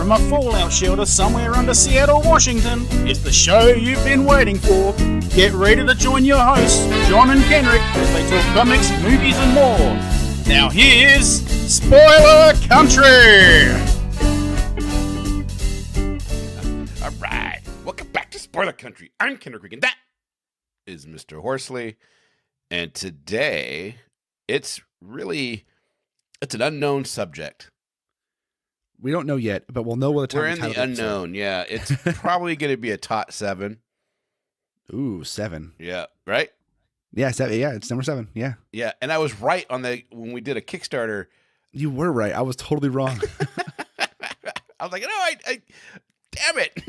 from a fallout shelter somewhere under Seattle, Washington, it's the show you've been waiting for. Get ready to join your hosts, John and Kenric, as they talk comics, movies, and more. Now here's Spoiler Country! Alright, welcome back to Spoiler Country. I'm Kenric, and that is Mr. Horsley. And today, it's an unknown subject. We don't know yet, but we'll know what the time. We're in the unknown, yeah. It's probably going to be a TOT7. Ooh, 7. Yeah, right? Yeah, 7. Yeah, it's number 7. Yeah. Yeah, and I was right on when we did a Kickstarter. You were right. I was totally wrong. I was like, no, I damn it.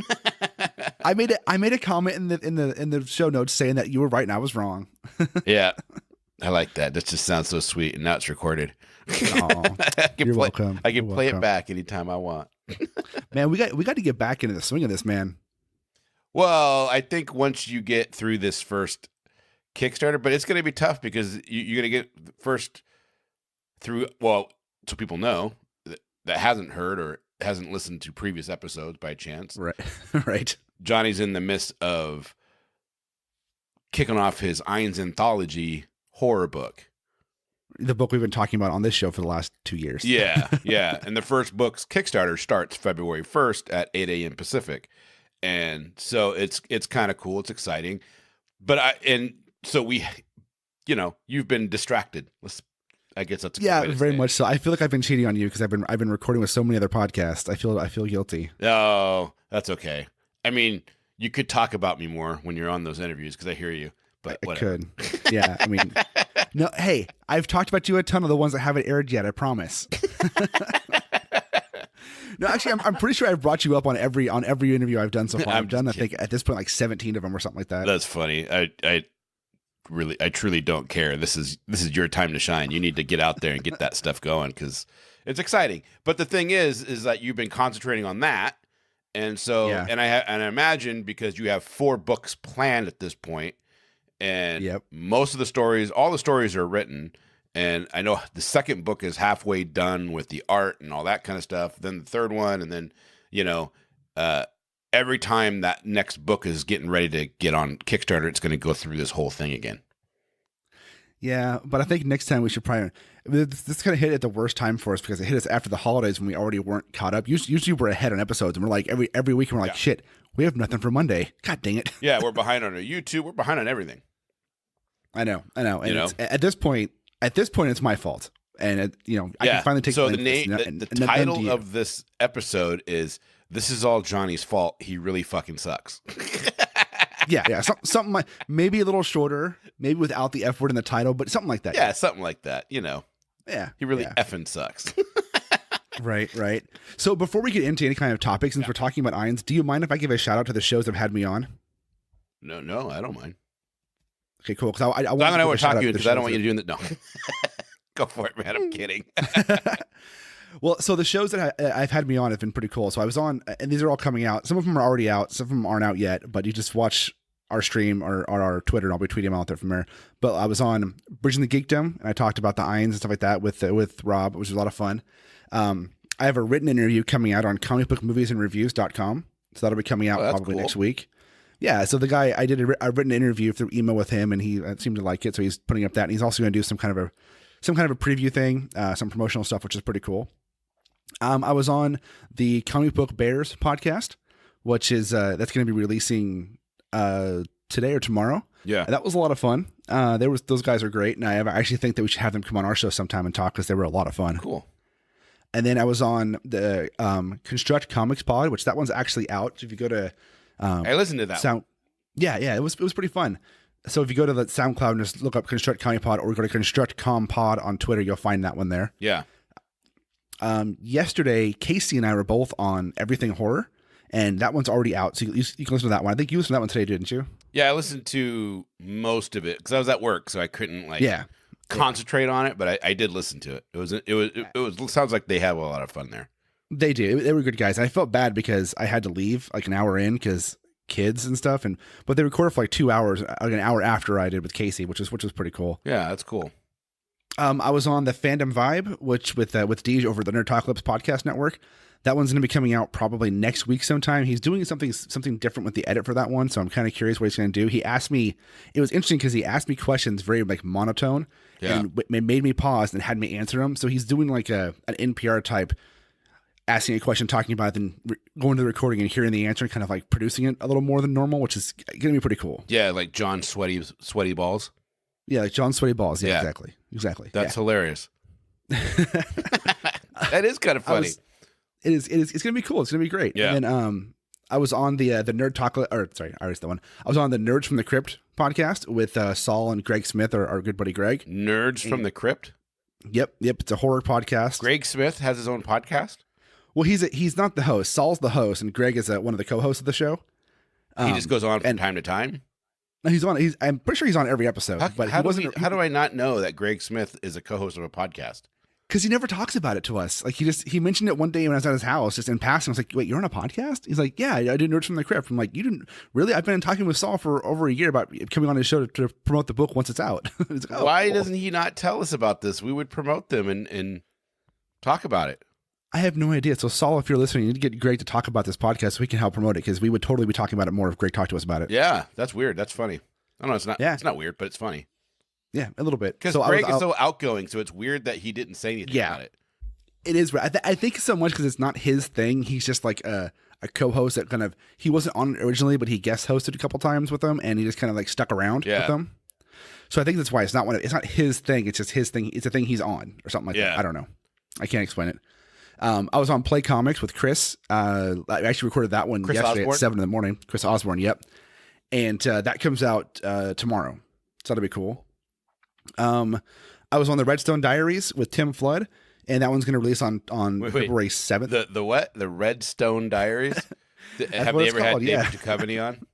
I made a comment in the show notes saying that you were right and I was wrong. Yeah. I like that. That just sounds so sweet, and now it's recorded. You're welcome. I can play it back anytime I want. Man, we got to get back into the swing of this, man. Well, I think once you get through this first Kickstarter, but it's going to be tough because you're going to get first through, well, so people know that hasn't heard or hasn't listened to previous episodes by chance. Right. Right. Johnny's in the midst of kicking off his Irons Anthology horror book. The book we've been talking about on this show for the last 2 years. Yeah, yeah. And the first book's Kickstarter starts February 1st at 8 a.m. Pacific. And so it's kind of cool. It's exciting. But you've been distracted. I guess that's a good way to very say much so. I feel like I've been cheating on you because I've been recording with so many other podcasts. I feel guilty. Oh, that's okay. I mean, you could talk about me more when you're on those interviews because I hear you. But whatever. I could. Yeah, I mean, no. Hey, I've talked about you a ton of the ones that haven't aired yet. I promise. No, actually, I'm pretty sure I've brought you up on every interview I've done so far. I've done, I think, at this point, like 17 of them or something like that. That's funny. I truly don't care. This is your time to shine. You need to get out there and get that stuff going because it's exciting. But the thing is that you've been concentrating on that, and so and I imagine because you have 4 books planned at this point. And most of the stories, all the stories are written. And I know the second book is halfway done with the art and all that kind of stuff. Then the third one. And then, every time that next book is getting ready to get on Kickstarter, it's going to go through this whole thing again. Yeah. But I think next time we should probably, this kind of hit at the worst time for us because it hit us after the holidays when we already weren't caught up. Usually we're ahead on episodes and we're like every week and we're like, shit, we have nothing for Monday. God dang it. Yeah. We're behind on our YouTube. We're behind on everything. I know. And at this point, it's my fault. And I can finally take the title of this episode is "This is all Johnny's fault. He really fucking sucks." Yeah. Something like maybe a little shorter, maybe without the F word in the title, but something like that. Yeah, something like that. Yeah, he really effing sucks. Right. So before we get into any kind of topic, since we're talking about Irons, do you mind if I give a shout out to the shows that have had me on? No, I don't mind. Okay, cool. Because I want to talk to you because I don't want you to do that. No, go for it, man. I'm kidding. Well, so the shows that I've had me on have been pretty cool. So I was on, and these are all coming out. Some of them are already out. Some of them aren't out yet. But you just watch our stream or our Twitter, and I'll be tweeting them out there from there. But I was on Bridging the Geekdom, and I talked about the Irons and stuff like that with Rob, which was a lot of fun. I have a written interview coming out on comicbookmoviesandreviews.com. So that'll be coming out probably next week. Yeah, so the guy, I did a written interview through email with him, and he seemed to like it, so he's putting up that. And he's also going to do some kind of a preview thing, some promotional stuff, which is pretty cool. I was on the Comic Book Bears podcast, which is that's going to be releasing today or tomorrow. Yeah, and that was a lot of fun. Those guys are great, and I actually think that we should have them come on our show sometime and talk because they were a lot of fun. Cool. And then I was on the Construct Comics Pod, which that one's actually out. So if you go to I listened to that. Yeah, it was pretty fun. So if you go to the SoundCloud and just look up Construct Comic Pod or go to Construct Com Pod on Twitter, you'll find that one there. Yeah. Yesterday, Casey and I were both on Everything Horror, and that one's already out. So you can listen to that one. I think you listened to that one today, didn't you? Yeah, I listened to most of it because I was at work, so I couldn't concentrate on it. But I did listen to it. It sounds like they have a lot of fun there. They do. They were good guys. And I felt bad because I had to leave like an hour in because kids and stuff. But they recorded for like 2 hours, like an hour after I did with Casey, which was pretty cool. Yeah, that's cool. I was on the Fandom Vibe, which with Deej over the Nerd Talk Clips podcast network. That one's going to be coming out probably next week sometime. He's doing something different with the edit for that one, so I'm kind of curious what he's going to do. He asked me, it was interesting because he asked me questions very like monotone, and it made me pause and had me answer them. So he's doing like an NPR type, asking a question, talking about it, then going to the recording and hearing the answer, and kind of like producing it a little more than normal, which is going to be pretty cool. Yeah, like John Sweaty Balls. Yeah, like John Sweaty Balls. Yeah, exactly. That's hilarious. That is kind of funny. It is. It's going to be cool. It's going to be great. Yeah. And then I was on the Nerd Talk, or sorry, I was the one. I was on the Nerds from the Crypt podcast with Saul and Greg Smith, our good buddy Greg. Nerds from the Crypt? Yep. It's a horror podcast. Greg Smith has his own podcast? Well, he's not the host. Saul's the host, and Greg is one of the co-hosts of the show. He just goes on from time to time? I'm pretty sure he's on every episode. How do I not know that Greg Smith is a co-host of a podcast? Because he never talks about it to us. Like he mentioned it one day when I was at his house, just in passing. I was like, "Wait, you're on a podcast?" He's like, "Yeah, I do Nerds from the Crypt." I'm like, "You didn't really?" I've been talking with Saul for over a year about coming on his show to promote the book once it's out. Like, Why doesn't he not tell us about this? We would promote them and talk about it. I have no idea. So Saul, if you're listening, you need to get Greg to talk about this podcast so we can help promote it, because we would totally be talking about it more if Greg talked to us about it. Yeah, that's weird. That's funny. I don't know. It's not. Yeah. It's not weird, but it's funny. Yeah, a little bit. Because Greg is so outgoing, so it's weird that he didn't say anything about it. It is. I think so much because it's not his thing. He's just like a co-host that kind of, he wasn't on originally, but he guest hosted a couple times with them, and he just kind of like stuck around with them. So I think that's why it's not his thing. It's just his thing. It's a thing he's on or something like that. I don't know. I can't explain it. I was on Play Comics with Chris. I actually recorded that one yesterday at 7 in the morning. Chris Osborne. Yep. And that comes out tomorrow. So that'll be cool. I was on the Redstone Diaries with Tim Flood. And that one's going to release on February 7th. The what? The Redstone Diaries? Have they ever had David Duchovny on?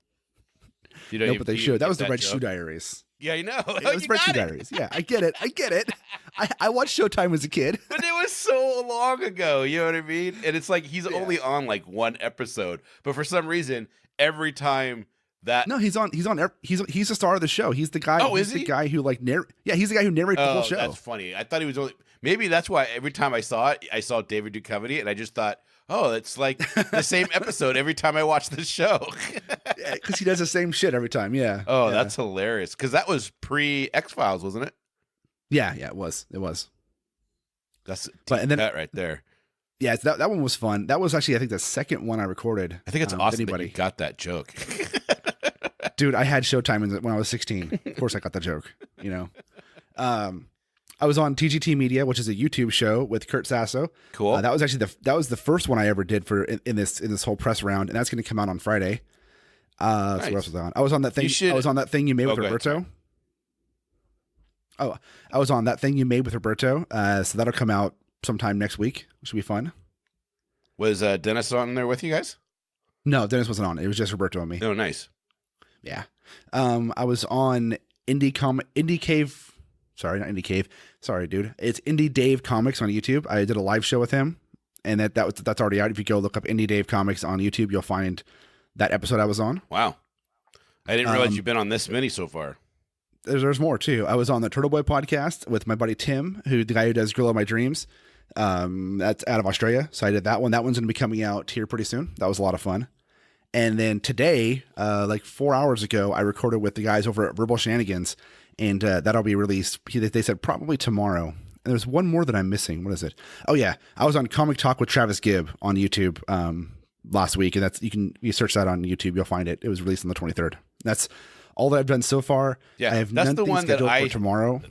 No, but they should. That was the Red Shoe Diaries. Yeah, I know. Yeah, it was Red Shoe Diaries. Yeah, I get it. I watched Showtime as a kid. But it was so long ago, you know what I mean? And it's like he's only on like one episode. But for some reason, every time that... No, he's the star of the show. He's the guy. Oh, is he? The guy who like he's the guy who narrates the whole show. That's funny. I thought he was only... Maybe that's why every time I saw it, I saw David Duchovny, and I just thought, oh, it's like the same episode every time I watch this show. Yeah, because he does the same shit every time. Yeah. Oh, that's hilarious. Because that was pre-X-Files, wasn't it? Yeah, it was. That's that right there. Yeah, that one was fun. That was actually, I think, the second one I recorded. I think it's awesome that you got that joke. Dude, I had Showtime when I was 16. Of course I got that joke, you know. I was on TGT Media, which is a YouTube show with Kurt Sasso. Cool. That was actually the first one I ever did for in this whole press round, and that's going to come out on Friday. Nice. So what else was I on? I was on that thing. I was on that thing you made with Roberto. Oh, I was on that thing you made with Roberto. So that'll come out sometime next week, which should be fun. Was Dennis on there with you guys? No, Dennis wasn't on. It was just Roberto and me. Oh, nice. Yeah. I was on Indie Cave. Sorry, not Indie Cave. Sorry, dude. It's Indie Dave Comics on YouTube. I did a live show with him, and that's already out. If you go look up Indie Dave Comics on YouTube, you'll find that episode I was on. Wow. I didn't realize you've been on this many so far. There's more, too. I was on the Turtle Boy podcast with my buddy Tim, the guy who does Girl of My Dreams. That's out of Australia, so I did that one. That one's going to be coming out here pretty soon. That was a lot of fun. And then today, like 4 hours ago, I recorded with the guys over at Verbal Shenanigans, and that'll be released. They said probably tomorrow. And there's one more that I'm missing. What is it? Oh yeah, I was on Comic Talk with Travis Gibb on YouTube last week, and that's you search that on YouTube, you'll find it. It was released on the 23rd. That's all that I've done so far. Yeah, I have that's the one that for tomorrow.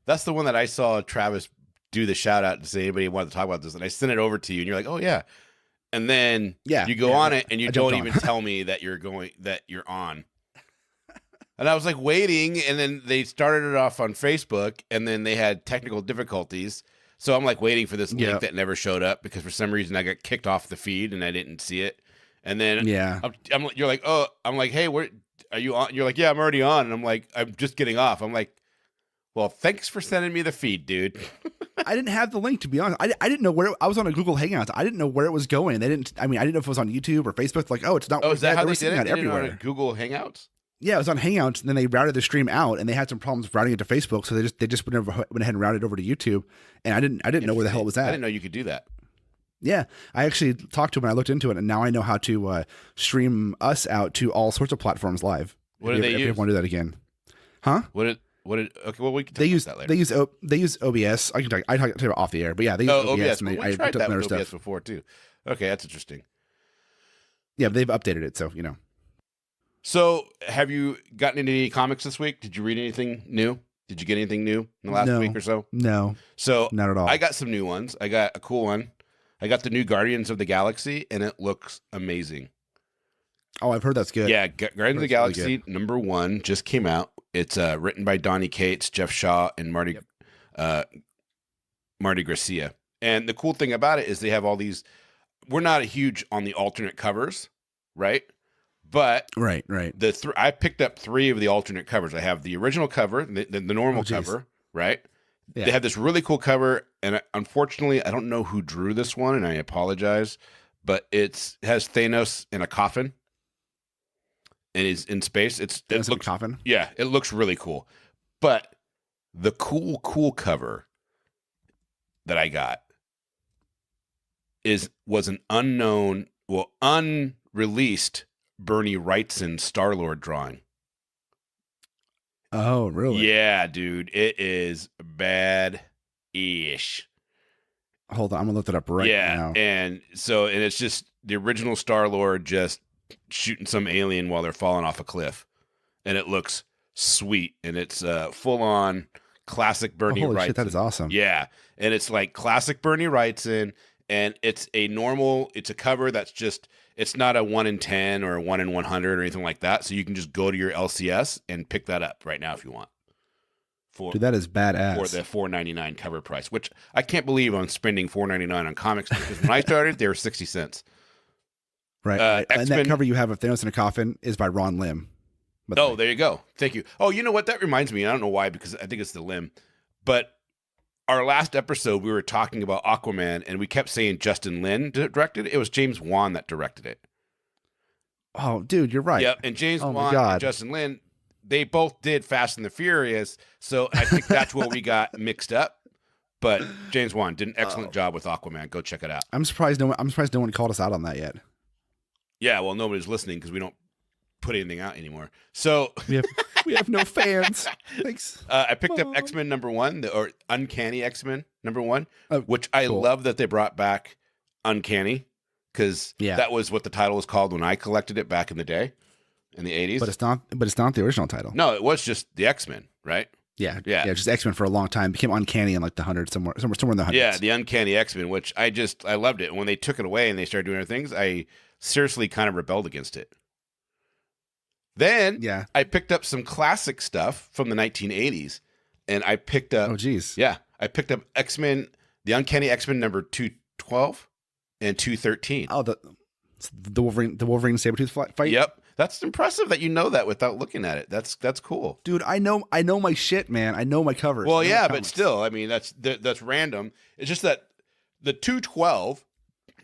That's the one that I saw Travis do the shout out to say anybody wanted to talk about this, and I sent it over to you, and you're like, oh yeah. And then you go on it, and you don't even tell me that you're on. And I was like waiting, and then they started it off on Facebook, and then they had technical difficulties. So I'm like waiting for this link that never showed up because for some reason I got kicked off the feed and I didn't see it. And then you're like, oh, I'm like, hey, where are you on? You're like, yeah, I'm already on. And I'm like, I'm just getting off. I'm like, well, thanks for sending me the feed, dude. I didn't have the link, to be honest. I didn't know where I was on a Google Hangouts. I didn't know where it was going. I didn't know if it was on YouTube or Facebook. Like, oh, it's not. Oh, is that how they did it? Everywhere. On Google Hangouts? Yeah, it was on Hangouts, and then they routed the stream out, and they had some problems routing it to Facebook, so they just went ahead and routed it over to YouTube. And I didn't know where the hell it was at. I didn't know you could do that. Yeah, I actually talked to him and I looked into it, and now I know how to stream us out to all sorts of platforms live. What do they use? If you ever want to do that again, huh? Okay, well, we can talk They use about that later. they use OBS. I talk about off the air, but yeah, they use OBS. And We tried that with OBS stuff. before too. Okay, that's interesting. Yeah, they've updated it, so you know. So, have you gotten into any comics this week? Did you read anything new? Did you get anything new in the last week or so? No, So, not at all. I got some new ones. I got a cool one. I got the new Guardians of the Galaxy, and it looks amazing. Oh, I've heard that's good. Yeah, Guardians of the Galaxy #1 just came out. It's written by Donny Cates, Jeff Shaw, and Marty Gracia. And the cool thing about it is they have all these. We're not huge on the alternate covers, right? But right. I picked up 3 of the alternate covers. I have the original cover, the normal cover, right? Yeah. They have this really cool cover, and unfortunately, I don't know who drew this one, and I apologize, but it has Thanos in a coffin, and he's in space. It looks a coffin. Yeah, it looks really cool. But the cool cover that I got was an unreleased Bernie Wrightson Star-Lord drawing. Oh, really? Yeah, dude. It is bad-ish. Hold on, I'm gonna look that up right now. And it's just the original Star-Lord just shooting some alien while they're falling off a cliff. And it looks sweet. And it's full-on classic Bernie Wrightson. Holy shit, that is awesome. Yeah. And it's like classic Bernie Wrightson. And it's a cover that's just, it's not a 1 in 10 or a 1 in 100 or anything like that. So you can just go to your LCS and pick that up right now if you want. Dude, that is badass. For the $4.99 cover price, which I can't believe I'm spending $4.99 on comics because when I started, they were 60 cents. Right. And that cover you have of Thanos in a coffin is by Ron Lim. Oh, there you go. Thank you. Oh, you know what? That reminds me. I don't know why, because I think it's the Lim. But our last episode, we were talking about Aquaman, and we kept saying Justin Lin directed it. It was James Wan that directed it. Oh, dude, you're right. Yep, and James Wan and Justin Lin, they both did Fast and the Furious, so I think that's what we got mixed up. But James Wan did an excellent job with Aquaman. Go check it out. I'm surprised no one called us out on that yet. Yeah, well, nobody's listening because we don't put anything out anymore. So we have no fans. Thanks. I picked up X-Men #1, or Uncanny X-Men #1, which I love that they brought back Uncanny, because that was what the title was called when I collected it back in the day, in the 80s. But it's not the original title. No, it was just the X-Men, right? Yeah, just X-Men for a long time. It became Uncanny in like the 100s, somewhere in the 100s. Yeah, the Uncanny X-Men, which I loved it. When they took it away and they started doing other things, I seriously kind of rebelled against it. Then I picked up some classic stuff from the 1980s, and I picked up. Oh, geez. Yeah, I picked up X-Men, the Uncanny X-Men #212 and 213. Oh, the Wolverine Sabretooth fight. Yep, that's impressive that you know that without looking at it. That's cool, dude. I know my shit, man. I know my covers. Well, yeah, but still, I mean, that's random. It's just that the 212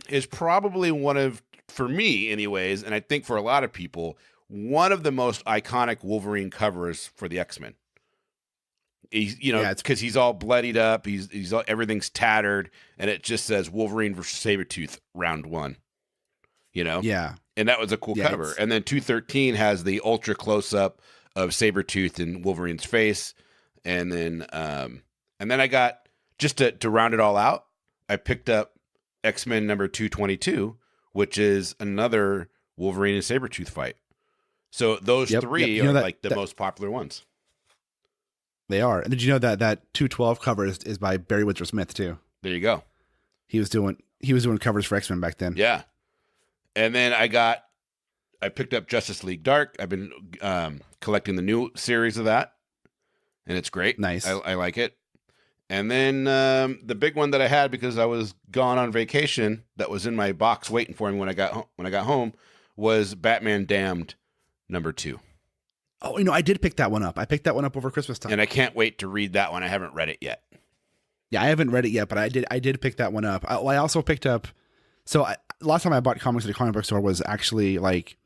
is probably one of, for me, anyways, and I think for a lot of people, one of the most iconic Wolverine covers for the X-Men. He's, it's because he's all bloodied up. He's all, everything's tattered, and it just says Wolverine versus Sabretooth round 1. Yeah. And that was a cool cover. And then 213 has the ultra close up of Sabretooth in Wolverine's face. And then I got, just to round it all out, I picked up X-Men #222, which is another Wolverine and Sabretooth fight. So those 3 are like the most popular ones. They are. And did you know that 212 cover is by Barry Windsor Smith too? There you go. He was doing covers for X-Men back then. Yeah. And then I picked up Justice League Dark. I've been collecting the new series of that, and it's great. Nice. I like it. And then the big one that I had, because I was gone on vacation, that was in my box waiting for me when I got home, was Batman Damned #2. Oh, I did pick that one up. I picked that one up over Christmas time, and I can't wait to read that one. I haven't read it yet. Yeah, I haven't read it yet, but I did pick that one up. I also picked up. So last time I bought comics at a comic book store was actually like,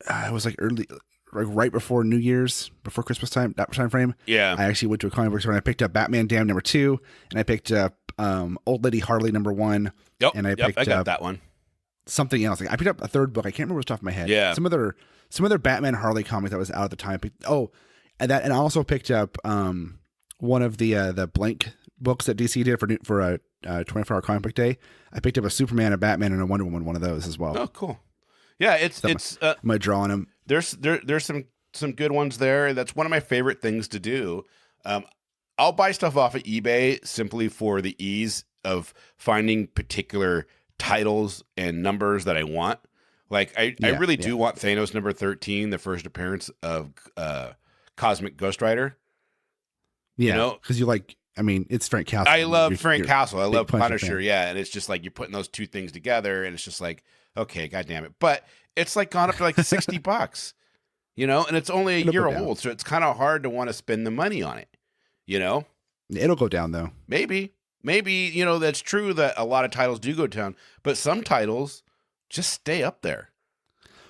it was like early, like right before New Year's, before Christmas time, that time frame. Yeah. I actually went to a comic book store and I picked up Batman Damned #2, and I picked up Old Lady Harley #1. Yep, And I yep, picked I got up that one. something else. I picked up a third book. I can't remember off the top of my head. Yeah. Some other Batman Harley comic that was out at the time. And I also picked up one of the blank books that DC did for a 24-hour comic book day. I picked up a Superman, a Batman, and a Wonder Woman, one of those as well. Oh, cool. Yeah, I'm gonna draw on them. There's some good ones there. That's one of my favorite things to do. I'll buy stuff off of eBay simply for the ease of finding particular titles and numbers that I want. Like I really do want Thanos #13, the first appearance of Cosmic Ghost Rider. Yeah, because it's Frank Castle. I love Frank Castle. I love Punisher. Fan. Yeah, and it's just like you're putting those two things together, and it's just like, okay, goddamn it. But it's like gone up to like $60, and it's only a year old, so it's kind of hard to want to spend the money on it. It'll go down though. Maybe that's true that a lot of titles do go down, but some titles just stay up there.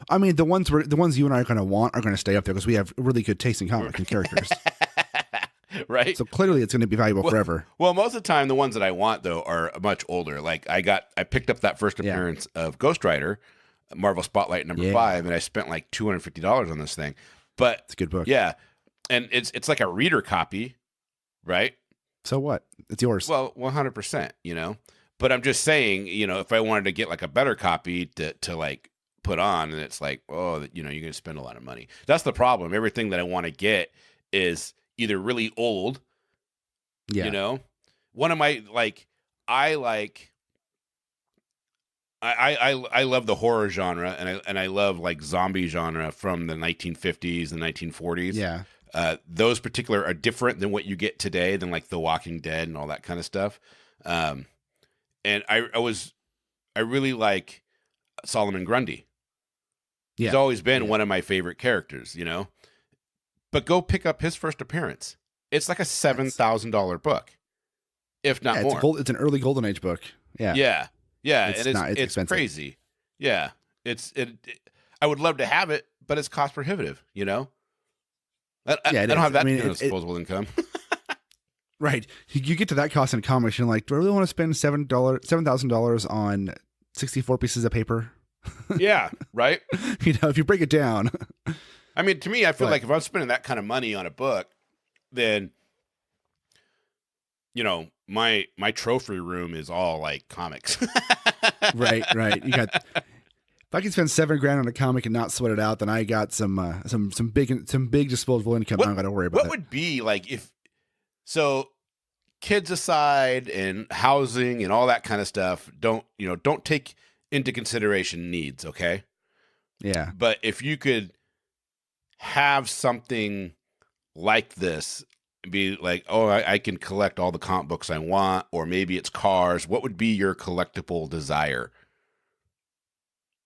I mean, the ones you and I are going to want are going to stay up there because we have really good taste in comics and characters. Right. So clearly it's going to be valuable forever. Well, most of the time the ones that I want though are much older. Like I picked up that first appearance of Ghost Rider, Marvel Spotlight #5, and I spent like $250 on this thing. But it's a good book. Yeah. And it's like a reader copy, right? So what? It's yours. Well, 100%, But I'm just saying, if I wanted to get like a better copy to like put on, and it's like, oh, you're going to spend a lot of money. That's the problem. Everything that I want to get is either really old, one of my I love the horror genre, and I love like zombie genre from the 1950s and 1940s. Yeah. Those particular are different than what you get today, than like The Walking Dead and all that kind of stuff. And I really like Solomon Grundy. Yeah. He's always been one of my favorite characters, But go pick up his first appearance. It's like a $7,000 book, if not more. It's an early Golden Age book. Yeah. Yeah. It's crazy. Yeah. I would love to have it, but it's cost prohibitive, I don't have that disposable income. Right. You get to that cost in comics, and you're like, do I really want to spend $7,000 on 64 pieces of paper? Yeah. Right. If you break it down. I mean, to me, I feel like if I'm spending that kind of money on a book, then, my trophy room is all like comics. Right. You got. If I can spend $7,000 on a comic and not sweat it out, then I got some big disposable income. I don't got to worry about it. What would be like so kids aside and housing and all that kind of stuff, don't take into consideration needs, okay? Yeah. But if you could have something like this, be like, oh, I can collect all the comic books I want, or maybe it's cars. What would be your collectible desire?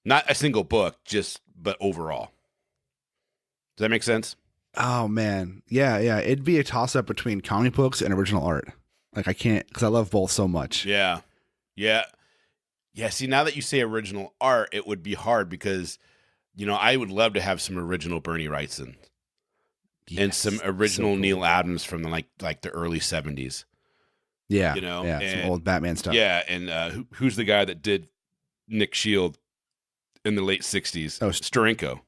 Not a single book, but overall. Does that make sense? Oh man. Yeah. It'd be a toss up between comic books and original art. Like I can't, because I love both so much. Yeah. See, now that you say original art, it would be hard because, I would love to have some original Bernie Wrightson. Yes, and some original cool. Neil Adams from the like the early 70s. Yeah. Some old Batman stuff. Yeah. And who's the guy that did Nick Shield in the late 60s? Oh, Steranko.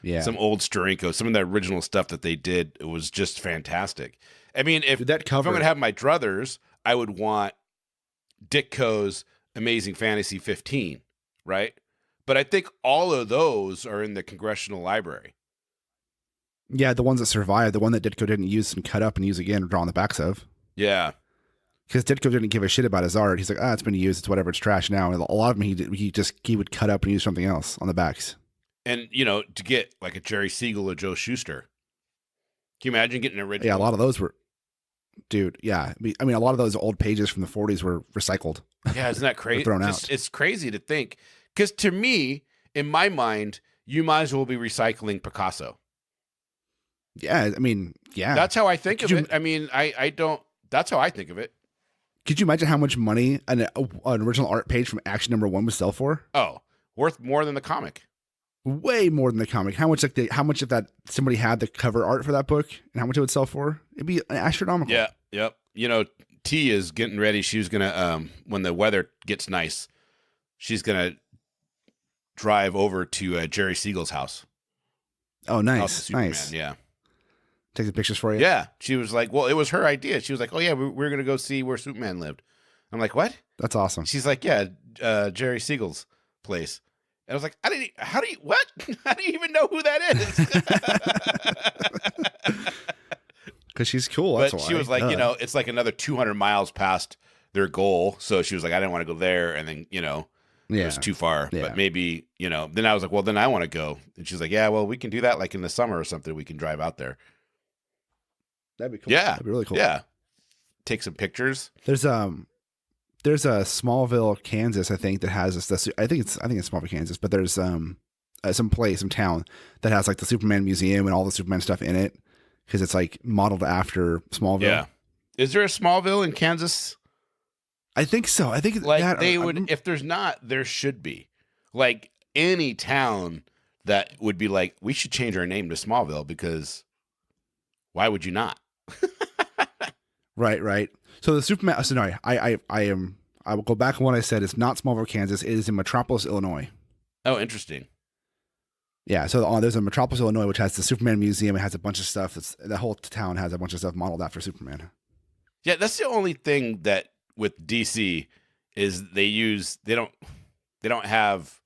Yeah. Some old Steranko. Some of the original stuff that they did, it was just fantastic. I mean, if I'm going to have my druthers, I would want Ditko's Amazing Fantasy 15, right? But I think all of those are in the Congressional Library. Yeah, the ones that survived, the one that Ditko didn't use and cut up and use again, or draw on the backs of. Yeah. Because Ditko didn't give a shit about his art. He's like, it's been used. It's whatever. It's trash now. And a lot of them, he would cut up and use something else on the backs. And, to get like a Jerry Siegel or Joe Shuster. Can you imagine getting an original? Yeah, a lot of those were, dude, yeah. I mean, a lot of those old pages from the 40s were recycled. Yeah, isn't that crazy? Thrown out. It's crazy to think. Because to me, in my mind, you might as well be recycling Picasso. Yeah, I mean, yeah. That's how I think of it. I mean, I don't, that's how I think of it. Could you imagine how much money an original art page from Action #1 would sell for? Oh, worth more than the comic. Way more than the comic. How much if that somebody had the cover art for that book and how much it would sell for? It'd be astronomical. Yeah. Yep. T is getting ready. She was gonna when the weather gets nice, she's gonna drive over to Jerry Siegel's house. Oh, House of nice, Superman, nice. Yeah. Take the pictures for you. Yeah. She was like, well, it was her idea. She was like, oh yeah, we're gonna go see where Superman lived. I'm like, what? That's awesome. She's like, yeah, Jerry Siegel's place. And I was like, how do you even know who that is? Because she's cool. That's But why. she was like, it's like another 200 miles past their goal. So she was like, I didn't want to go there. And then, it was too far. Yeah. But maybe, then I was like, well, then I want to go. And she's like, yeah, well, we can do that like in the summer or something. We can drive out there. That'd be cool. Yeah. That'd be really cool. Yeah. Take some pictures. There's a Smallville, Kansas, I think, that has this. I think it's Smallville, Kansas, but there's some town that has like the Superman museum and all the Superman stuff in it because it's like modeled after Smallville. Yeah. Is there a Smallville in Kansas? I think so. I think like they would. If there's not, there should be. Like any town that would be like, we should change our name to Smallville because why would you not? Right. So the Superman. So no, I will go back on what I said. It's not Smallville, Kansas. It is in Metropolis, Illinois. Oh, interesting. Yeah. So there's a Metropolis, Illinois, which has the Superman museum. It has a bunch of stuff. The whole town has a bunch of stuff modeled after Superman. Yeah, that's the only thing that with DC is they don't have.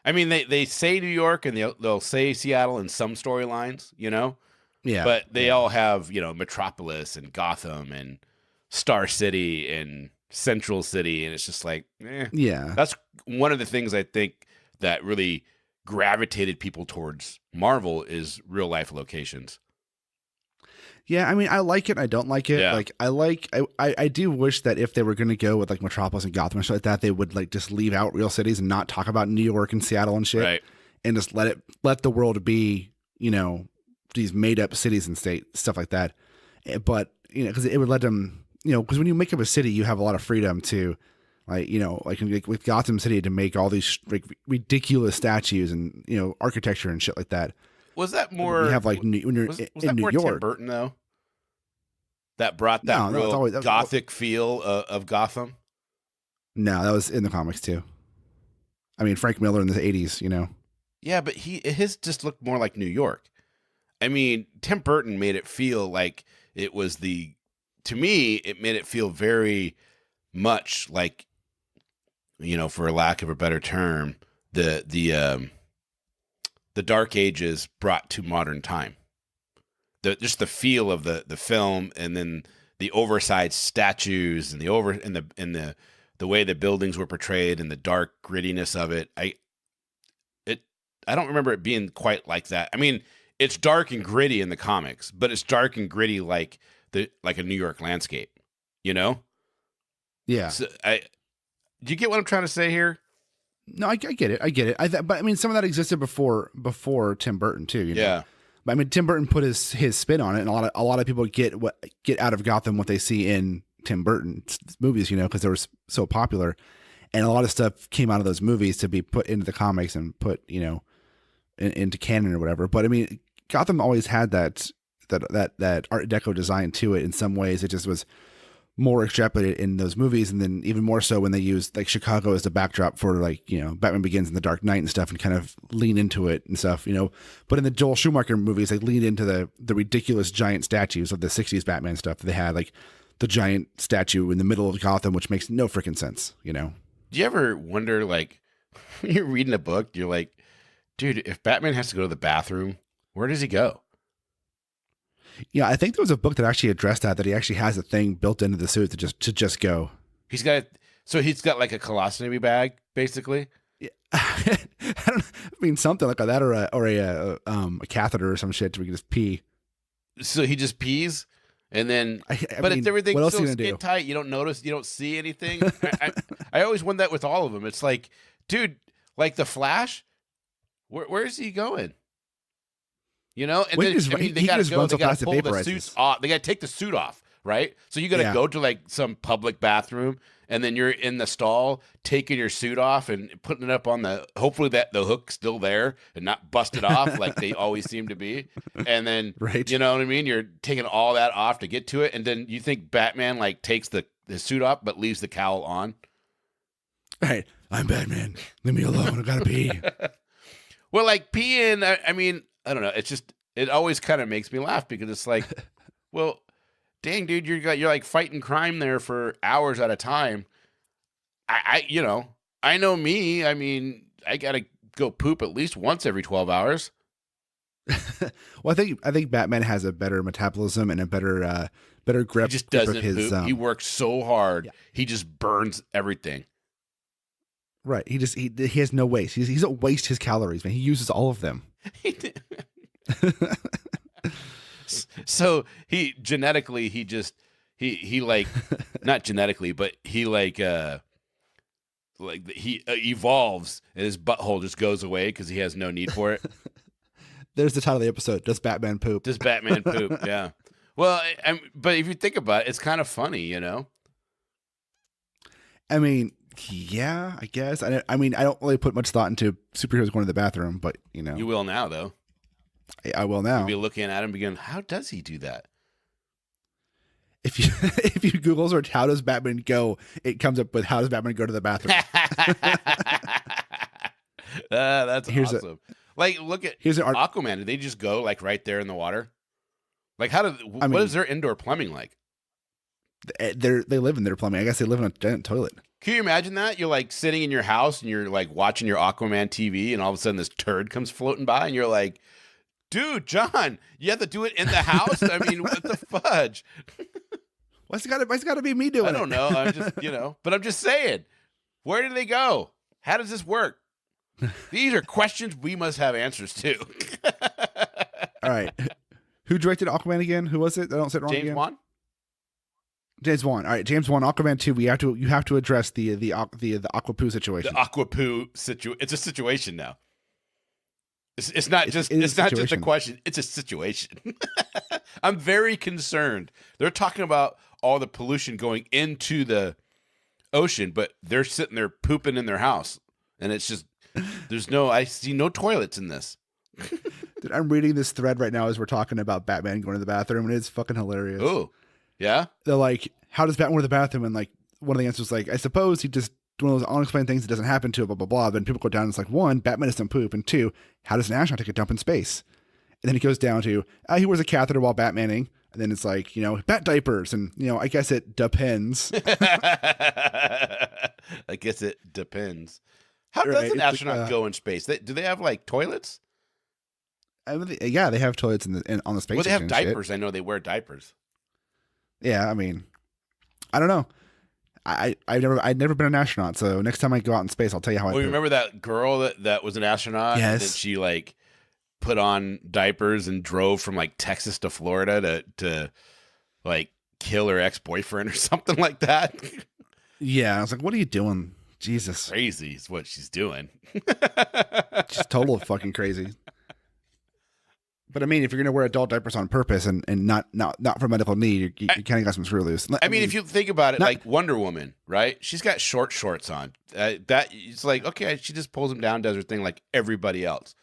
I mean, they say New York and they'll say Seattle in some storylines, Yeah. But they all have, Metropolis and Gotham and Star City and Central City. And it's just like, Yeah. That's one of the things I think that really gravitated people towards Marvel is real life locations. Yeah, I mean, I like it. I don't like it. Yeah. Like, I do wish that if they were going to go with like Metropolis and Gotham and shit like that, they would like just leave out real cities and not talk about New York and Seattle and shit, Right. and just let the world be, these made up cities and stuff like that. But because it would let them, because when you make up a city, you have a lot of freedom to, like with Gotham City to make all these like ridiculous statues and architecture and shit like that. Was that more? You have like when you're was in that New more York. Tim Burton though? That brought that No, real it's always- gothic feel of Gotham. No, that was in the comics too. I mean, Frank Miller in the 80s, Yeah, but his just looked more like New York. I mean, Tim Burton made it feel like it was to me, it made it feel very much like, for lack of a better term, the Dark Ages brought to modern time. Just the feel of the film, and then the oversized statues and the way the buildings were portrayed and the dark grittiness of it. I don't remember it being quite like that. I mean, it's dark and gritty in the comics, but it's dark and gritty like a New York landscape, Yeah. So do you get what I'm trying to say here? No, I get it. But I mean, some of that existed before Tim Burton too. Yeah. But I mean, Tim Burton put his spin on it, and a lot of people get out of Gotham what they see in Tim Burton's movies, because they were so popular, and a lot of stuff came out of those movies to be put into the comics and put into canon or whatever. But I mean, Gotham always had that Art Deco design to it. In some ways, it just was more extrapolated in those movies, and then even more so when they used like Chicago as the backdrop for like Batman Begins and The Dark Knight and stuff, and kind of lean into it and stuff. But in the Joel Schumacher movies, they leaned into the ridiculous giant statues of the 60s Batman stuff. They had like the giant statue in the middle of Gotham, which makes no freaking sense. Do you ever wonder, like, when you're reading a book, you're like, dude, if Batman has to go to the bathroom, where does he go? Yeah, I think there was a book that actually addressed that he actually has a thing built into the suit to just go. He's got like a colostomy bag, basically. Yeah. I mean something like that, or a catheter or some shit, so we can just pee. So he just pees, and then. But mean, if everything's what else so are you gonna do? skin tight, you don't notice, you don't see anything. I always wonder that with all of them. It's like, dude, like the Flash, where is he going? And Well, then he just they got to runs so go. They got fast to it pull the vaporizes. suits off. They got to take the suit off right? So you got to Yeah. go to like some public bathroom, and then you're in the stall taking your suit off and putting it up on hopefully that the hook's still there and not busted off like they always seem to be. And then, Right. you know what I mean? You're taking all that off to get to it. And then you think Batman like takes the suit off, but leaves the cowl on. Right. I'm Batman. Leave me alone. I gotta pee. Well, like peeing, I mean, I don't know. It's just, it always kind of makes me laugh because it's like, well, dang, dude, you're like fighting crime there for hours at a time. I know me. I mean, I gotta go poop at least once every 12 hours. Well, I think Batman has a better metabolism and a better grip. He just grip doesn't of his, poop. He works so hard. Yeah. He just burns everything. Right. He has no waste. He doesn't waste his calories, man. He uses all of them. So he genetically, he like, not genetically, but he like he evolves and his butthole just goes away because he has no need for it. There's the title of the episode. Does Batman poop? Does Batman poop? Yeah. Well, but if you think about it, it's kind of funny, you know? I mean, yeah, I guess. I mean, I don't really put much thought into superheroes going to the bathroom, but you know, You will now, though. I will now. You'll be looking at him again. How does he do that? If you if you Google search how does Batman go, it comes up with how does Batman go to the bathroom. That's awesome. Like, look at Here's an art. Aquaman. Did they just go like right there in the water? Like, what is their indoor plumbing like? They live in their plumbing. I guess they live in a giant toilet. Can you imagine that? You're like sitting in your house and you're like watching your Aquaman TV, and all of a sudden this turd comes floating by, and you're like, "Dude, John, you have to do it in the house." I mean, what the fudge? Why's it got to be me doing it? I don't know. I'm just, but I'm just saying, where do they go? How does this work? These are questions we must have answers to. All right. Who directed Aquaman again? Who was it? I don't say it wrong James again. Wan? James Wan. All right, James Wan. Aquaman 2. You have to address the Aquapoo situation. The Aquapoo situation. It's a situation now. It's not just it is it's a not just a situation. question. It's a situation. I'm very concerned. They're talking about all the pollution going into the ocean, but they're sitting there pooping in their house, and it's just I see no toilets in this. Dude, I'm reading this thread right now as we're talking about Batman going to the bathroom, and it's fucking hilarious. Oh, yeah. They're like, "How does Batman go to the bathroom?" And like, one of the answers like, "I suppose he just one of those unexplained things that doesn't happen to him." Blah blah blah. Then people go down. And it's like, one, Batman doesn't poop, and two, how does an astronaut take a dump in space? And then he goes down to he wears a catheter while Batmaning, and then it's like bat diapers, and I guess it depends. I guess it depends. How does an astronaut go in space? Do they have like toilets? I mean, yeah, they have toilets on the space. Well, they have station and shit. diapers. I know they wear diapers. Yeah, I mean, I don't know. I've never been an astronaut, so next time I go out in space, I'll tell you how I. Well, you poop. remember that girl that was an astronaut? Yes. And then she like put on diapers and drove from like Texas to Florida to like kill her ex-boyfriend or something like that. Yeah, I was like, what are you doing? Jesus. Crazy is what she's doing. Just total fucking crazy. But I mean, if you're gonna wear adult diapers on purpose and not for medical need, you kind of got some screw loose. I mean, if you think about it, like Wonder Woman, right? She's got short shorts on. That it's like, okay, she just pulls them down, does her thing like everybody else.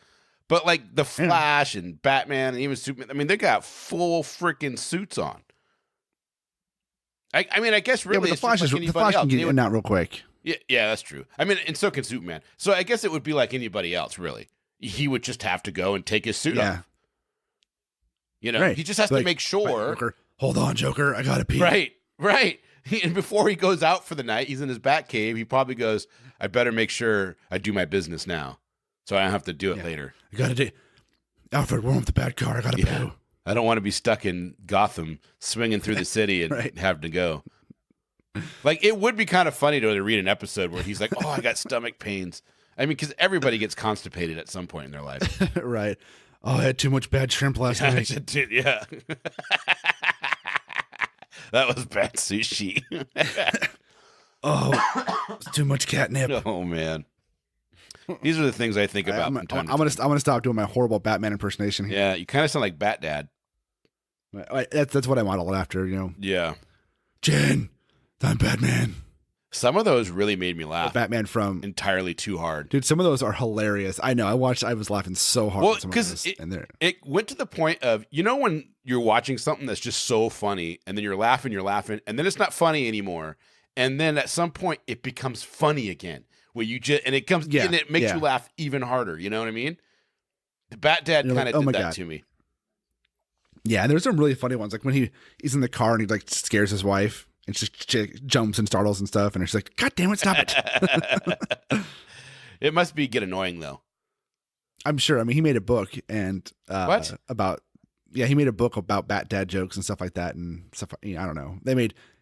But like the Flash and Batman and even Superman, I mean, they got full freaking suits on. I mean, I guess really, but the Flash like the Flash can get in and out real quick. Yeah, that's true. I mean, and so can Superman. So I guess it would be like anybody else, really. He would just have to go and take his suit off. Right. He just has to make sure. Joker, hold on, Joker, I gotta pee. Right. And before he goes out for the night, he's in his bat cave. He probably goes, I better make sure I do my business now, so I don't have to do it later. I gotta do. Alfred, warm up the bat car. I gotta poo. I don't want to be stuck in Gotham, swinging through the city and having to go. Like, it would be kind of funny to read an episode where he's like, "Oh, I got stomach pains." I mean, because everybody gets constipated at some point in their life. Right. Oh, I had too much bad shrimp last night. Yeah. That was bad sushi. Oh, it's too much catnip. Oh, man. These are the things I think about from time to time. I'm gonna stop doing my horrible Batman impersonation here. Yeah, you kind of sound like Bat Dad. That's what I modeled after, Yeah. Jen, I'm Batman. Some of those really made me laugh. Batman from entirely too hard. Dude, some of those are hilarious. I know. I was laughing so hard. Well, at some of because those, it went to the point of, when you're watching something that's just so funny and then you're laughing, and then it's not funny anymore. And then at some point it becomes funny again where and it makes you laugh even harder. You know what I mean? The Bat Dad kind of did that to me. Yeah. And there's some really funny ones. Like when he's in the car and he like scares his wife. And she jumps and startles and stuff, and she's like, "God damn it, stop it!" It must get annoying though. I'm sure. I mean, he made a book and he made a book about Bat Dad jokes and stuff like that, and stuff. I don't know.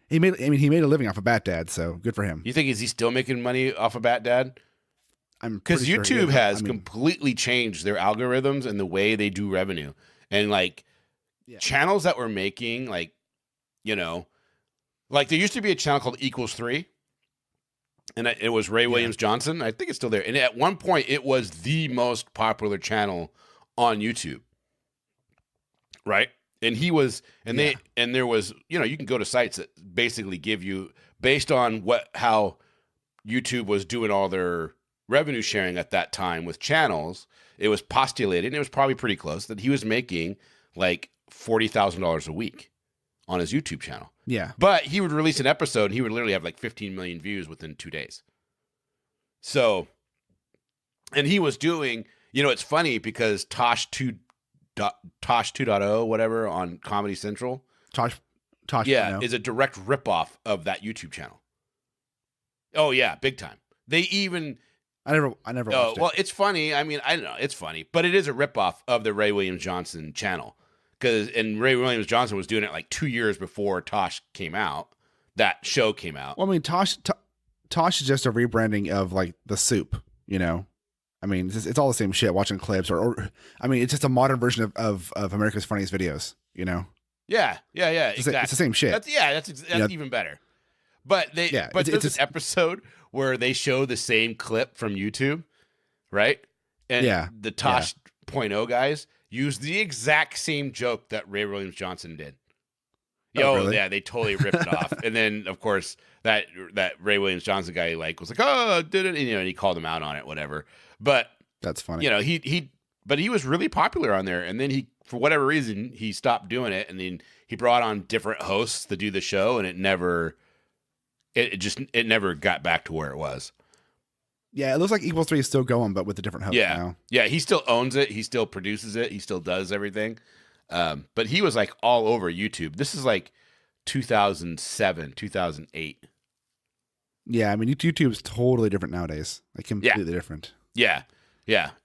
He made a living off of Bat Dad, so good for him. You think is he still making money off of Bat Dad? Because YouTube has completely changed their algorithms and the way they do revenue, and channels that were making Like there used to be a channel called Equals3, and it was Ray Williams Johnson. I think it's still there. And at one point, it was the most popular channel on YouTube, right? And he was, there was, you can go to sites that basically give you based on how YouTube was doing all their revenue sharing at that time with channels. It was postulated, and it was probably pretty close that he was making like $40,000 a week on his YouTube channel. Yeah. But he would release an episode and he would literally have like 15 million views within 2 days. So, and he was doing, it's funny because Tosh 2.0, whatever, on Comedy Central. Tosh is a direct ripoff of that YouTube channel. Oh yeah, big time. They even I never watched it. Well, it's funny. I mean, I don't know, it's funny, but it is a ripoff of the Ray Williams Johnson channel. And Ray Williams Johnson was doing it like 2 years before Tosh came out. That show came out. Well, I mean, Tosh is just a rebranding of like The Soup, I mean, it's all the same shit. Watching clips, or I mean, it's just a modern version of America's Funniest Videos. Yeah, exactly. It's the same shit. That's even better. But there's an episode where they show the same clip from YouTube, right? And the Tosh 0.0 guys use the exact same joke that Ray Williams Johnson did. Really? Yeah, they totally ripped it off. And then, of course, that Ray Williams Johnson guy was like, "Oh, did it?" And he called him out on it, whatever. But that's funny. He was really popular on there. And then for whatever reason, he stopped doing it. And then he brought on different hosts to do the show, and it never got back to where it was. Yeah, it looks like Equals3 is still going, but with a different host now. Yeah, he still owns it. He still produces it. He still does everything. But he was like all over YouTube. This is like 2007, 2008. Yeah, I mean, YouTube's totally different nowadays. Like completely different. Yeah.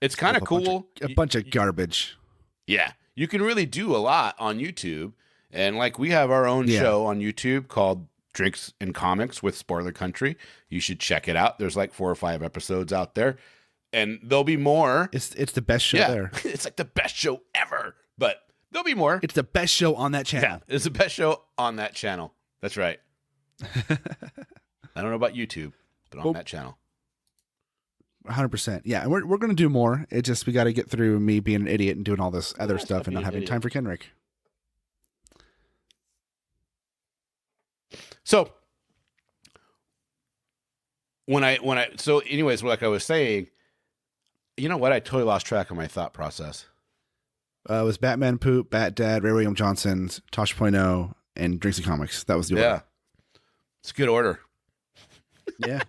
It's kind of cool. A bunch of garbage. Yeah, you can really do a lot on YouTube. And like we have our own show on YouTube called Drinks and Comics with Spoiler Country. You should check it out. There's like 4 or 5 episodes out there, and there'll be more. It's the best show there. It's like the best show ever, but there'll be more. It's the best show on that channel. Yeah, it's the best show on that channel. That's right. I don't know about YouTube, but on that channel. 100%. Yeah, and we're going to do more. It just, we got to get through me being an idiot and doing all this other stuff and not having time for Kenric. So anyways, like I was saying, you know what? I totally lost track of my thought process. It was Batman Poop, Bat Dad, Ray Williams Johnson, Tosh 0.0, and Drinks and Comics. That was the order. Yeah. It's a good order. Yeah.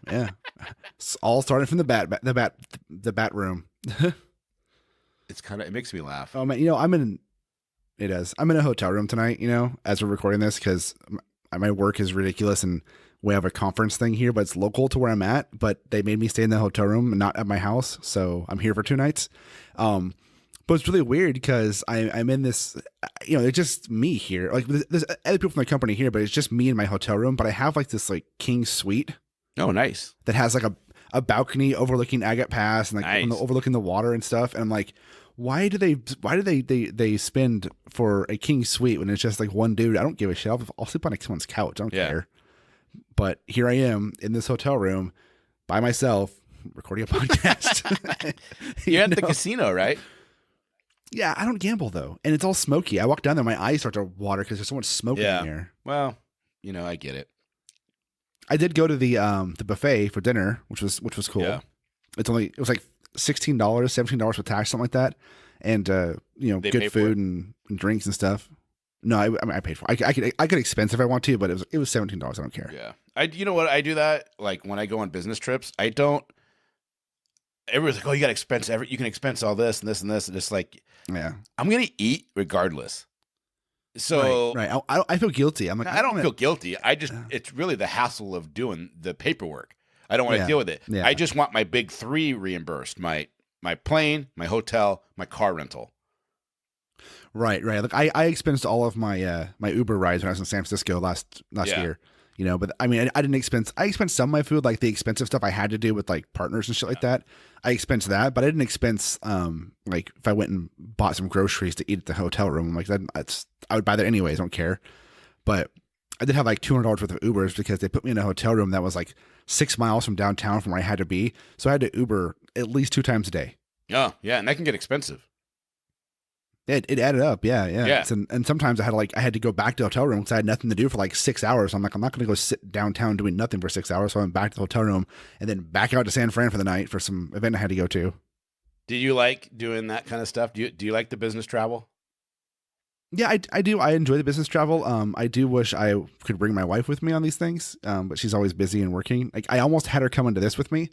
It's all starting from the bat room. It makes me laugh. Oh man, I'm in a hotel room tonight, as we're recording this, because my work is ridiculous and we have a conference thing here, but it's local to where I'm at, but they made me stay in the hotel room and not at my house. So I'm here for 2 nights. But it's really weird because I'm in this, it's just me here. Like there's other people from the company here, but it's just me in my hotel room. But I have like this like king suite. Oh, nice. That has like a balcony overlooking Agate Pass and like overlooking the water and stuff. And I'm like, why do they spend for a king suite when it's just like one dude? I don't give a shit. I'll sleep on someone's couch. I don't care. But here I am in this hotel room by myself recording a podcast. You're at the casino, right? Yeah, I don't gamble though, and it's all smoky. I walk down there, my eyes start to water because there's so much smoke Yeah. in here. Well, I get it. I did go to the buffet for dinner, which was cool. Yeah. It was like $16, $17 with tax, something like that, and They pay good for food and drinks and stuff. No, I mean I paid for it. I could expense if I want to, but it was $17. I don't care. Yeah. You know what? I do that like when I go on business trips. I don't. Everyone's like, "Oh, you got to expense you can expense all this and this and this," and it's like, Yeah, I'm gonna eat regardless. So right. I feel guilty. I'm like, I don't feel guilty. It's really the hassle of doing the paperwork. I don't want to deal with it. Yeah. I just want my big three reimbursed: my plane, my hotel, my car rental. Right. Look, I expensed all of my my Uber rides when I was in San Francisco last Yeah. year. But I mean, I didn't expense. I expensed some of my food, like the expensive stuff I had to do with like partners and shit like that. I expensed that, but I didn't expense like if I went and bought some groceries to eat at the hotel room. I'm like, I would buy that anyways. I don't care. But I did have like $200 worth of Ubers because they put me in a hotel room that was like 6 miles from downtown from where I had to be. So I had to Uber at least 2 times a day. Oh, yeah, and that can get expensive. It added up, yeah. Yeah. And sometimes I had to go back to the hotel room because I had nothing to do for like 6 hours. So I'm like, I'm not going to go sit downtown doing nothing for 6 hours. So I went back to the hotel room and then back out to San Fran for the night for some event I had to go to. Do you like doing that kind of stuff? Do you like the business travel? Yeah, I do. I enjoy the business travel. I do wish I could bring my wife with me on these things, but she's always busy and working. Like I almost had her come into this with me,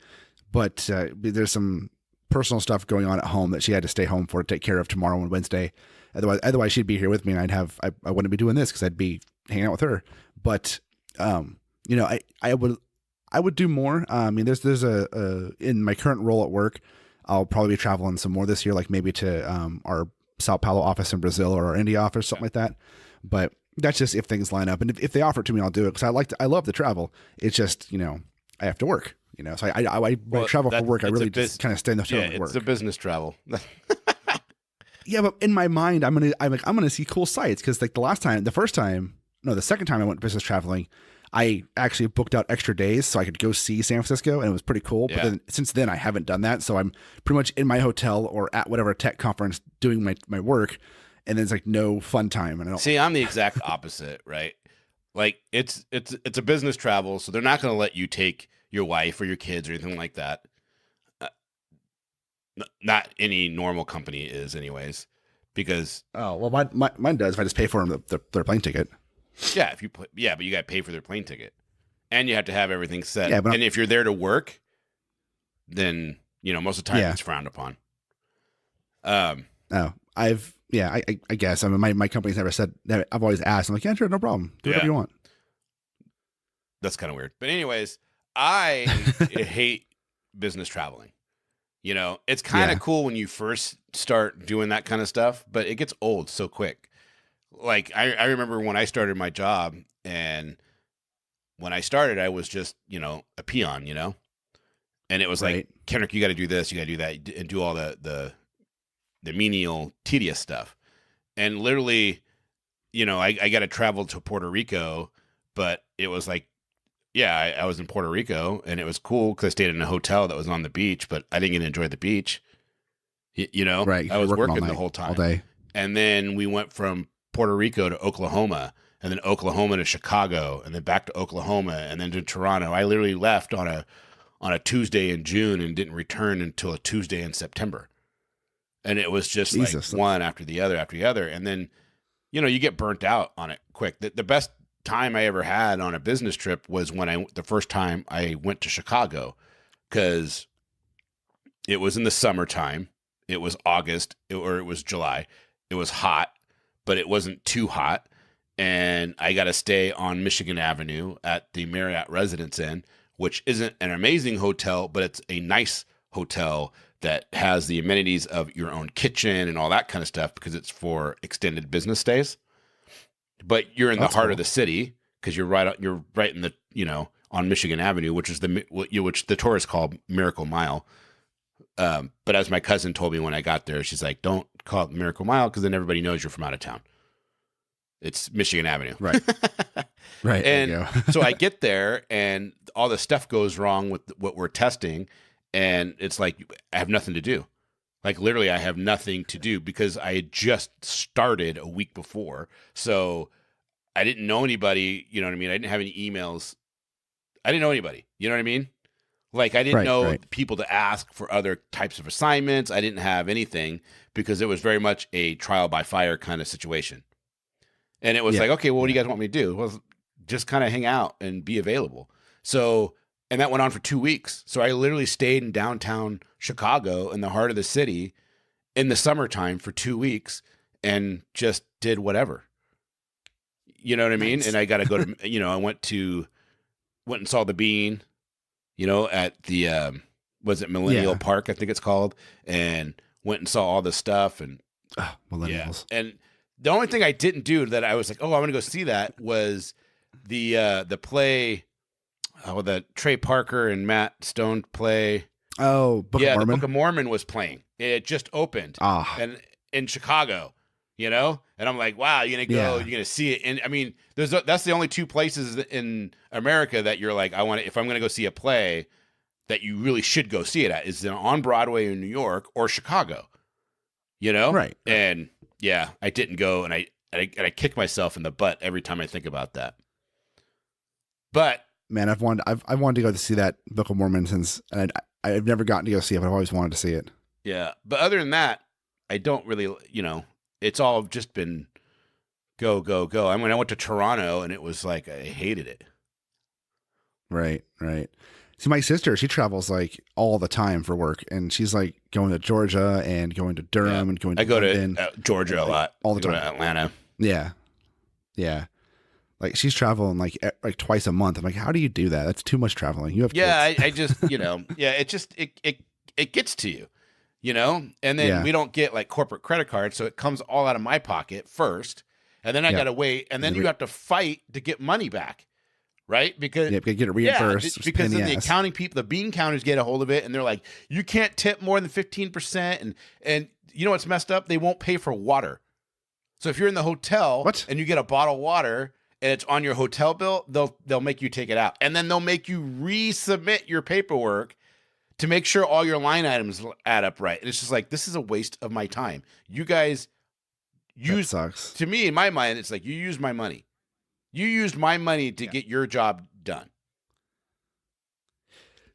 but there's some personal stuff going on at home that she had to stay home for to take care of tomorrow and Wednesday. Otherwise she'd be here with me and I wouldn't be doing this because I'd be hanging out with her. But I would do more. I mean, there's in my current role at work, I'll probably be traveling some more this year, like maybe to our Sao Paulo office in Brazil or our India office, something like that. But that's just if things line up, and if they offer it to me, I'll do it because I love to travel. It's just I have to work. So when I travel for work, I really just kind of stay in the hotel and work. It's a business travel. Yeah, but in my mind, I'm gonna see cool sights because like the second time I went business traveling, I actually booked out extra days so I could go see San Francisco, and it was pretty cool. Yeah. But then since then, I haven't done that, so I'm pretty much in my hotel or at whatever tech conference doing my work, and then it's like no fun time. And I don't See, I'm the exact opposite, right? Like it's a business travel, so they're not going to let you take your wife or your kids or anything like that. Not any normal company is, anyways, because Oh well, mine does if I just pay for them their plane ticket. yeah, but you got to pay for their plane ticket, and you have to have everything set. Yeah, but and if you're there to work, then most of the time Yeah. it's frowned upon. Oh, I guess. I mean, my company's never said that. I've always asked. I'm like, yeah, sure, no problem. Do whatever Yeah. you want. That's kind of weird. But anyways, I hate business traveling. It's kind of Yeah. cool when you first start doing that kind of stuff, but it gets old so quick. Like I remember when I started my job, and when I started, I was just, a peon, and it was Right. like, Kenric, you got to do this, you got to do that, and do all the menial, tedious stuff. And literally, I got to travel to Puerto Rico, but it was like, yeah, I was in Puerto Rico, and it was cool because I stayed in a hotel that was on the beach, but I didn't get to enjoy the beach. Right. I was You're working all the night, whole time. all day. And then we went from Puerto Rico to Oklahoma, and then Oklahoma to Chicago, and then back to Oklahoma, and then to Toronto. I literally left on a Tuesday in June and didn't return until a Tuesday in September. And it was just Jesus. like one after the other after the other. And then, you get burnt out on it quick. The best time I ever had on a business trip was when the first time I went to Chicago, because it was in the summertime. It was August or it was July. It was hot, but it wasn't too hot. And I got to stay on Michigan Avenue at the Marriott Residence Inn, which isn't an amazing hotel, but it's a nice hotel that has the amenities of your own kitchen and all that kind of stuff because it's for extended business stays. But you're in the That's heart cool. of the city because you're right in the on Michigan Avenue, which is which the tourists call Miracle Mile. But as my cousin told me when I got there, she's like, "Don't call it Miracle Mile because then everybody knows you're from out of town. It's Michigan Avenue." Right. Right. There you And go. so I get there and all the stuff goes wrong with what we're testing. And it's like, I have nothing to do. Like literally, I have nothing to do because I had just started a week before. So I didn't know anybody, you know what I mean? I didn't have any emails. I didn't know anybody, you know what I mean? Like I didn't know people to ask for other types of assignments. I didn't have anything because it was very much a trial by fire kind of situation. And it was like, okay, well, what do you guys want me to do? Well, just kind of hang out and be available. So, and that went on for 2 weeks. So I literally stayed in downtown Chicago in the heart of the city in the summertime for 2 weeks and just did whatever. You know what I mean? Nice. And I got to go to, I went and saw the Bean, at the, was it Millennial Park? I think it's called, and went and saw all the stuff and millennials. Yeah. And the only thing I didn't do that I was like, oh, I'm going to go see that was the play, the Trey Parker and Matt Stone play. Oh, Book of Mormon. The Book of Mormon was playing. It just opened and in Chicago, and I'm like, wow, you're going to go, you're going to see it. And I mean, that's the only two places in America that you're like, if I'm going to go see a play that you really should go see it at is on Broadway in New York or Chicago, Right. And yeah, I didn't go, and I kick myself in the butt every time I think about that. But man, I've wanted to go to see that Book of Mormon since, and I've never gotten to go see it, but I've always wanted to see it. Yeah, but other than that, I don't really, it's all just been go, go, go. I mean, I went to Toronto, and it was like I hated it. Right. See, my sister, she travels like all the time for work, and she's like going to Georgia and going to Durham and going to London, to Georgia a lot. All the time. To Atlanta. Yeah. Like she's traveling like twice a month. I'm like, how do you do that? That's too much traveling. You have kids. I just, it just, it gets to you, and then we don't get like corporate credit cards. So it comes all out of my pocket first. And then I got to wait. And then you have to fight to get money back. Right? Because get it reimbursed. Because then the accounting people, the bean counters get a hold of it, and they're like, you can't tip more than 15%. And you know what's messed up? They won't pay for water. So if you're in the hotel and you get a bottle of water and it's on your hotel bill, they'll make you take it out. And then they'll make you resubmit your paperwork to make sure all your line items add up right. And it's just like, this is a waste of my time. You guys sucks. To me, in my mind, it's like you use my money. You used my money to get your job done.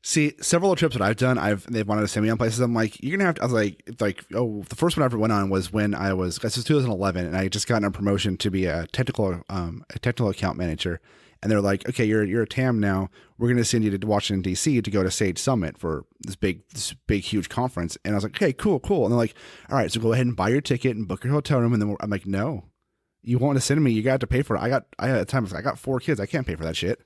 See, several trips that I've done, they've wanted to send me on places. I'm like, you're gonna have to. I was like, the first one I ever went on was when this was 2011, and I had just gotten a promotion to be a technical account manager, and they're like, okay, you're a TAM now. We're gonna send you to Washington D.C. to go to Sage Summit for this big huge conference. And I was like, okay, cool. And they're like, all right, so go ahead and buy your ticket and book your hotel room. And then I'm like, no. You want to send me? You got to pay for it. I got 4 kids. I can't pay for that shit.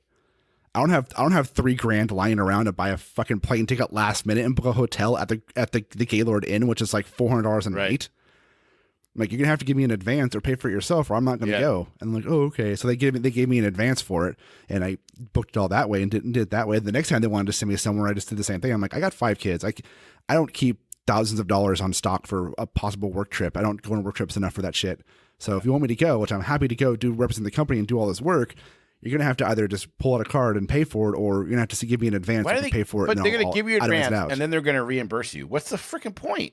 I don't have $3,000 lying around to buy a fucking plane ticket last minute and book a hotel at the Gaylord Inn, which is like $400 a night. I'm like, you're gonna have to give me an advance or pay for it yourself, or I'm not gonna go. And I'm like, oh, okay. So they gave me an advance for it, and I booked it all that way and did it that way. The next time they wanted to send me somewhere, I just did the same thing. I'm like, I got 5 kids. I don't keep thousands of dollars on stock for a possible work trip. I don't go on work trips enough for that shit. So if you want me to go, which I'm happy to go, represent the company and do all this work, you're going to have to either just pull out a card and pay for it, or you're going to have to give me an advance and pay for it. But they're going to give you an advance, and then they're going to reimburse you. What's the freaking point?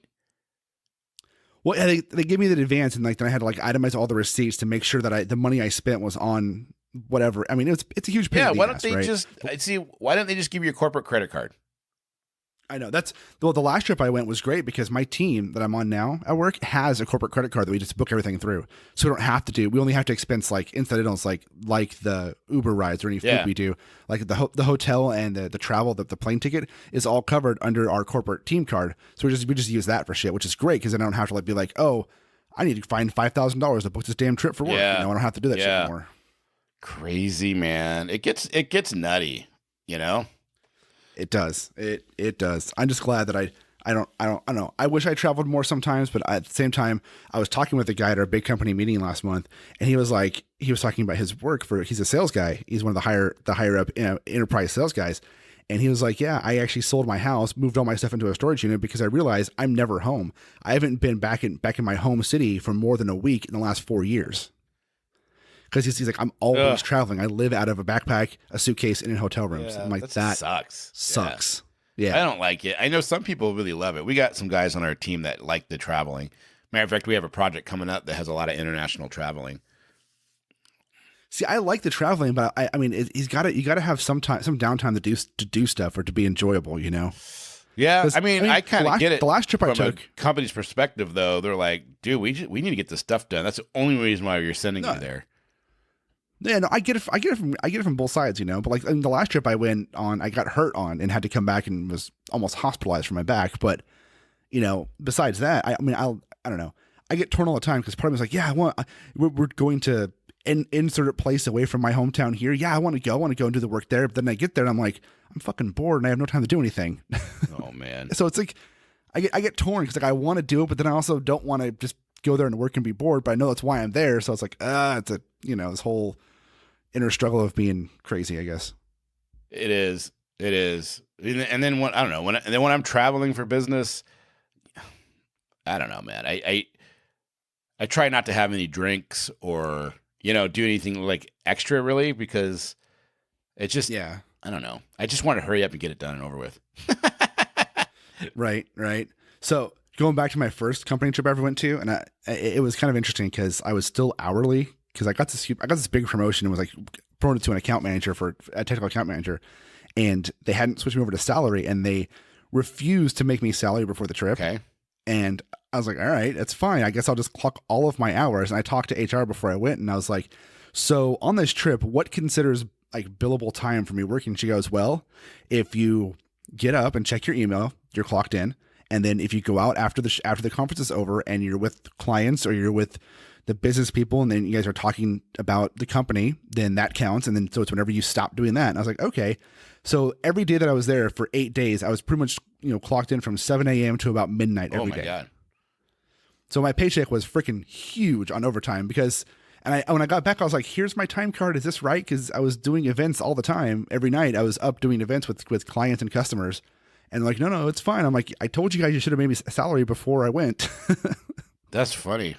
Well, they gave me the advance, and then I had to itemize all the receipts to make sure that the money I spent was on whatever. I mean, it's a huge pain. Yeah, why don't they just give you a corporate credit card? I know the last trip I went was great because my team that I'm on now at work has a corporate credit card that we just book everything through. So we don't have to we only have to expense incidentals like the Uber rides or any food we do. Like the hotel and the travel, the plane ticket is all covered under our corporate team card. So we just use that for shit, which is great because then I don't have to be like, oh, I need to find $5,000 to book this damn trip for work. I don't have to do that shit anymore. Crazy, man. It gets nutty, It does. It does. I'm just glad that I don't know. I wish I traveled more sometimes, but at the same time, I was talking with a guy at our big company meeting last month, and he was talking about his work he's a sales guy. He's one of the higher up enterprise sales guys. And he was like, yeah, I actually sold my house, moved all my stuff into a storage unit because I realized I'm never home. I haven't been back in my home city for more than a week in the last 4 years. Because he's like, I'm always traveling. I live out of a backpack, a suitcase, and in hotel rooms. I'm like, that sucks. Sucks. Yeah. I don't like it. I know some people really love it. We got some guys on our team that like the traveling. Matter of fact, we have a project coming up that has a lot of international traveling. See, I like the traveling, but I mean, you got to have some downtime to do stuff or to be enjoyable, you know? Yeah, I mean, I kind of get it. The last trip I took, from a company's perspective, though, they're like, dude, we need to get this stuff done. That's the only reason why you're sending you there. Yeah, no, I get it from both sides, you know. But like in the last trip I went on, I got hurt on and had to come back and was almost hospitalized for my back. But you know, besides that, I don't know. I get torn all the time because part of me is like, yeah, we're going to insert a place away from my hometown here. Yeah, I want to go and do the work there. But then I get there and I'm like, I'm fucking bored and I have no time to do anything. Oh man. So it's like I get torn because like I want to do it, but then I also don't want to just go there and work and be bored. But I know that's why I'm there. So it's like it's a this whole inner struggle of being crazy, I guess. It is. And then when I don't know when I'm traveling for business, I don't know, man. I try not to have any drinks or do anything like extra really because it's just I don't know. I just want to hurry up and get it done and over with. Right. So going back to my first company trip I ever went to, and it was kind of interesting because I was still hourly because I got this big promotion and was like promoted to an account manager for a technical account manager, and they hadn't switched me over to salary, and they refused to make me salary before the trip. Okay. And I was like, all right, that's fine. I guess I'll just clock all of my hours. And I talked to HR before I went, and I was like, so on this trip, what considers like billable time for me working? She goes, well, if you get up and check your email, you're clocked in. And then if you go out after the conference is over and you're with clients or you're with the business people and then you guys are talking about the company, then that counts. And then so it's whenever you stop doing that. And I was like, okay. So every day that I was there for 8 days, I was pretty much clocked in from 7 a.m. to about midnight every day. Oh my God. So my paycheck was freaking huge on overtime because when I got back, I was like, here's my time card. Is this right? Because I was doing events all the time. Every night I was up doing events with clients and customers. And like, no, it's fine. I'm like, I told you guys you should have made me a salary before I went. That's funny.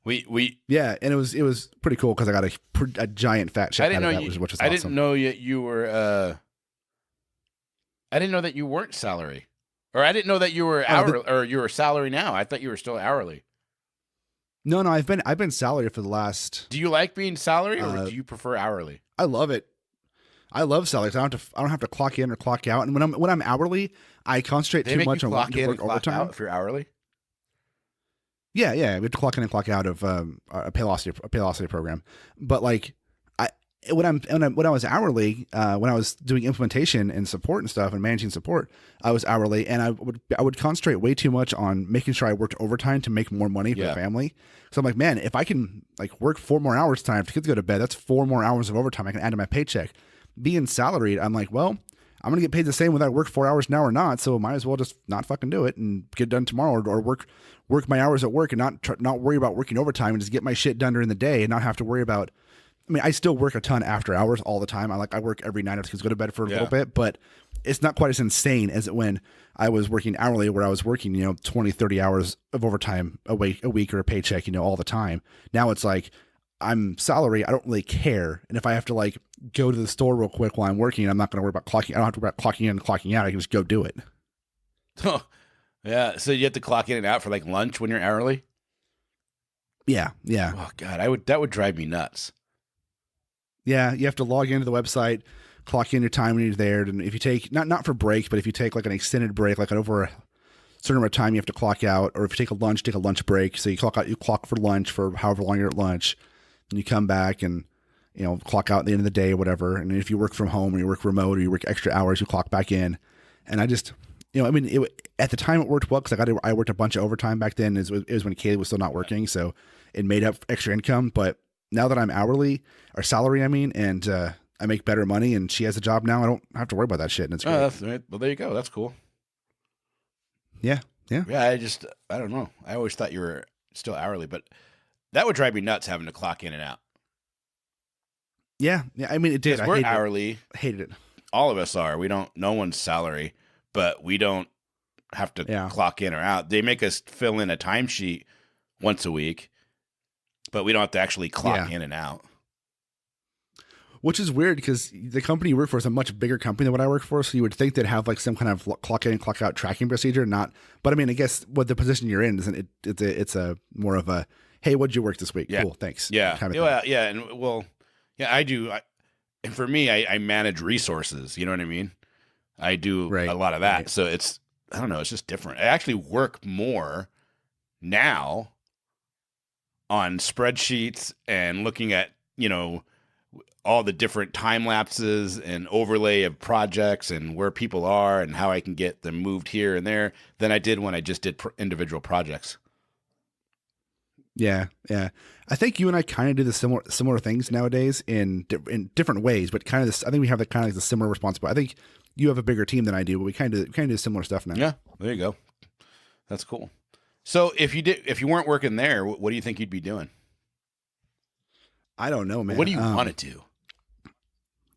We yeah, and it was pretty cool because I got a giant fat check out of that, which was awesome. I didn't know you were. I didn't know that you weren't salary, or I didn't know that you were hourly, or you were salary now. I thought you were still hourly. No, I've been salary for the last. Do you like being salary, or do you prefer hourly? I love it. I love salary. I don't have to clock in or clock out. And when I'm hourly, I concentrate too much on wanting to work overtime. If you're hourly. Yeah, we have to clock in and clock out of a Paylocity program. But like, when I was hourly, when I was doing implementation and support and stuff and managing support, I was hourly, and I would concentrate way too much on making sure I worked overtime to make more money for the family. So I'm like, man, if I can like work 4 more hours time after kids go to bed, that's 4 more hours of overtime I can add to my paycheck. Being salaried, I'm like, well, I'm going to get paid the same whether I work 4 hours now or not. So I might as well just not fucking do it and get done tomorrow or work my hours at work and not worry about working overtime and just get my shit done during the day and not have to worry about. I mean, I still work a ton after hours all the time. I work every night after kids go to bed for a little bit, but it's not quite as insane as when I was working hourly, where I was working, 20, 30 hours of overtime a week or a paycheck, all the time. Now it's like, I'm salary. I don't really care. And if I have to like go to the store real quick while I'm working, I'm not going to worry about clocking. I don't have to worry about clocking in and clocking out. I can just go do it. Oh, yeah. So you have to clock in and out for like lunch when you're hourly? Yeah. Oh God, that would drive me nuts. Yeah. You have to log into the website, clock in your time when you're there. And if you take, not for breaks, but if you take like an extended break, like over a certain amount of time, you have to clock out. Or if you take a lunch break. So you clock for lunch for however long you're at lunch. And you come back and, clock out at the end of the day or whatever. And if you work from home or you work remote or you work extra hours, you clock back in. And I just, at the time it worked well because I worked a bunch of overtime back then. It was when Kaylee was still not working. So it made up extra income. But now that I'm hourly or salary, and I make better money and she has a job now, I don't have to worry about that shit. And it's great. That's right. Well, there you go. That's cool. Yeah. I don't know. I always thought you were still hourly, but that would drive me nuts having to clock in and out. Yeah. I mean, it did. We're hourly. I hated it. All of us are. No one's salary, but we don't have to clock in or out. They make us fill in a timesheet once a week, but we don't have to actually clock in and out. Which is weird because the company you work for is a much bigger company than what I work for. So you would think they'd have like some kind of clock in, clock out tracking procedure. Not, but I mean, I guess what the position you're in isn't. It's a more of a, hey, what'd you work this week? Yeah. Cool, thanks. Yeah, kind of thing. and well, yeah, I do. And for me, I manage resources. You know what I mean? I do a lot of that. Right. So I don't know. It's just different. I actually work more now on spreadsheets and looking at, all the different time lapses and overlay of projects and where people are and how I can get them moved here and there than I did when I just did individual projects. Yeah. I think you and I kind of do the similar things nowadays in different ways, but kind of this. I think we have the kind of the similar responsibility. I think you have a bigger team than I do, but we kind of do similar stuff now. Yeah, there you go. That's cool. So if you weren't working there, what do you think you'd be doing? I don't know, man. What do you want to do?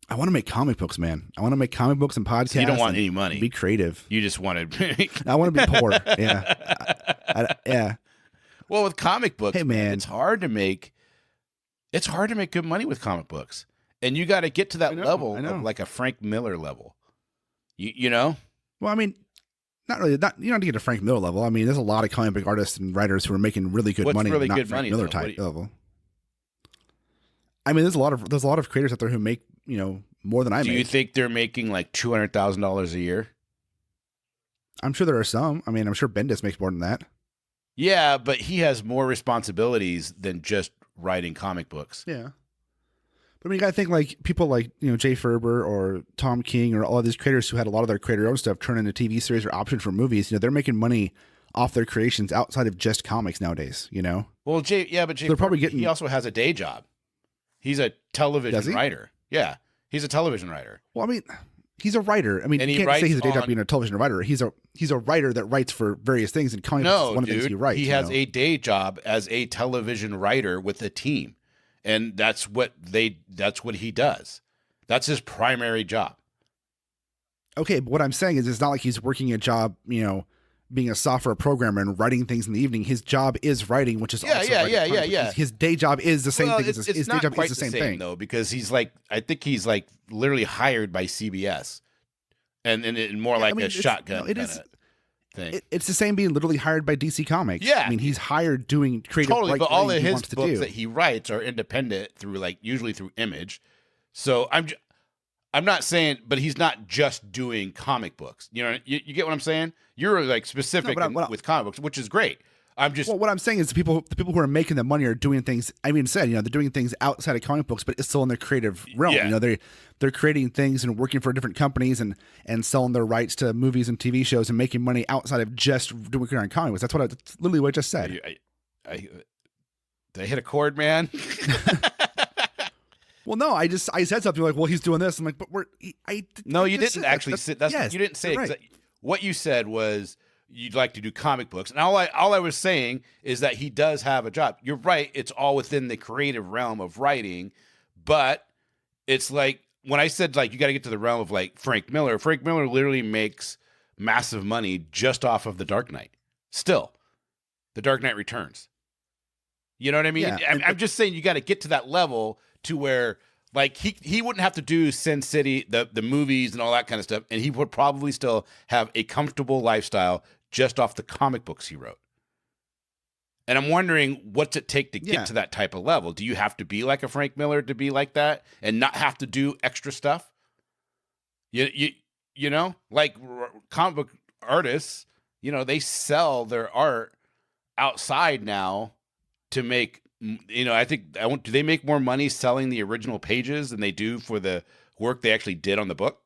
I want to make comic books, man. I want to make comic books and podcasts. So you don't want any money. Be creative. You just want to. I want to be poor. Yeah. Yeah. Well, with comic books, hey, man, it's hard to make good money with comic books, and you got to get to that level of like a Frank Miller level. You know? Well, I mean, not really. You don't have to get to Frank Miller level. I mean, there's a lot of comic book artists and writers who are making really good money. Really not good Frank money, Miller though? type level. I mean, there's a lot of creators out there who make more than I make. Do you think they're making like $200,000 a year? I'm sure there are some. I mean, I'm sure Bendis makes more than that. Yeah, but he has more responsibilities than just writing comic books. Yeah. But I mean, you got to think like people like, Jay Ferber or Tom King or all of these creators who had a lot of their creator-owned stuff turn into TV series or options for movies. They're making money off their creations outside of just comics nowadays, Well, Jay they're probably getting. He also has a day job. He's a television writer. Yeah, he's a television writer. Well, I mean, he's a writer. I mean, And you he can't say he's a day writes job being a television writer. He's a writer that writes for various things, and comic books is one of the things he writes. He has a day job as a television writer with a team, and that's what he does. That's his primary job. Okay, but what I'm saying is, it's not like he's working a job, being a software programmer and writing things in the evening. His job is writing, which is also writing. His day job is the same thing. His day job is the same thing, though, because I think he's like literally hired by CBS, and more like a shotgun thing. It's the same being literally hired by DC Comics. Yeah, I mean, he's hired doing creative. Totally, but all of his books that he writes are independent through usually through Image. So I'm not saying, but he's not just doing comic books. You get what I'm saying? You're like specific with comic books, which is great. Well, what I'm saying is the people who are making the money are doing things. I mean, they're doing things outside of comic books, but it's still in their creative realm. Yeah. They're creating things and working for different companies and selling their rights to movies and TV shows and making money outside of just doing on comic books. That's literally what I just said. Did I hit a chord, man? Well, no, I said something like, "Well, he's doing this." I'm like, "But no, you didn't actually say that. Yes, you didn't say right. What you said was you'd like to do comic books, and all I was saying is that he does have a job. You're right; it's all within the creative realm of writing, but it's like when I said you got to get to the realm of like Frank Miller. Frank Miller literally makes massive money just off of The Dark Knight. Still, The Dark Knight Returns. You know what I mean? Yeah, I'm just saying you got to get to that level to where he wouldn't have to do Sin City, the movies and all that kind of stuff, and he would probably still have a comfortable lifestyle just off the comic books he wrote. And I'm wondering, what's it take to get to that type of level? Do you have to be like a Frank Miller to be like that and not have to do extra stuff? You know, like comic book artists, they sell their art outside now to make, do they make more money selling the original pages than they do for the work they actually did on the book?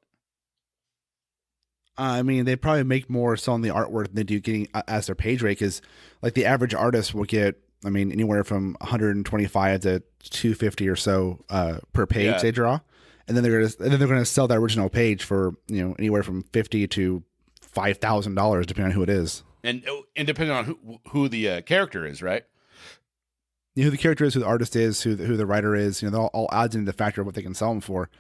I mean, they probably make more selling the artwork than they do getting as their page rate, because like the average artist will get, I mean, anywhere from 125 to 250 or so per page they draw, and then they're gonna sell that original page for anywhere from $50 to $5,000 depending on who it is, and depending on who the character is, right? Who the character is, who the artist is, who the writer is. That all adds into the factor of what they can sell them for.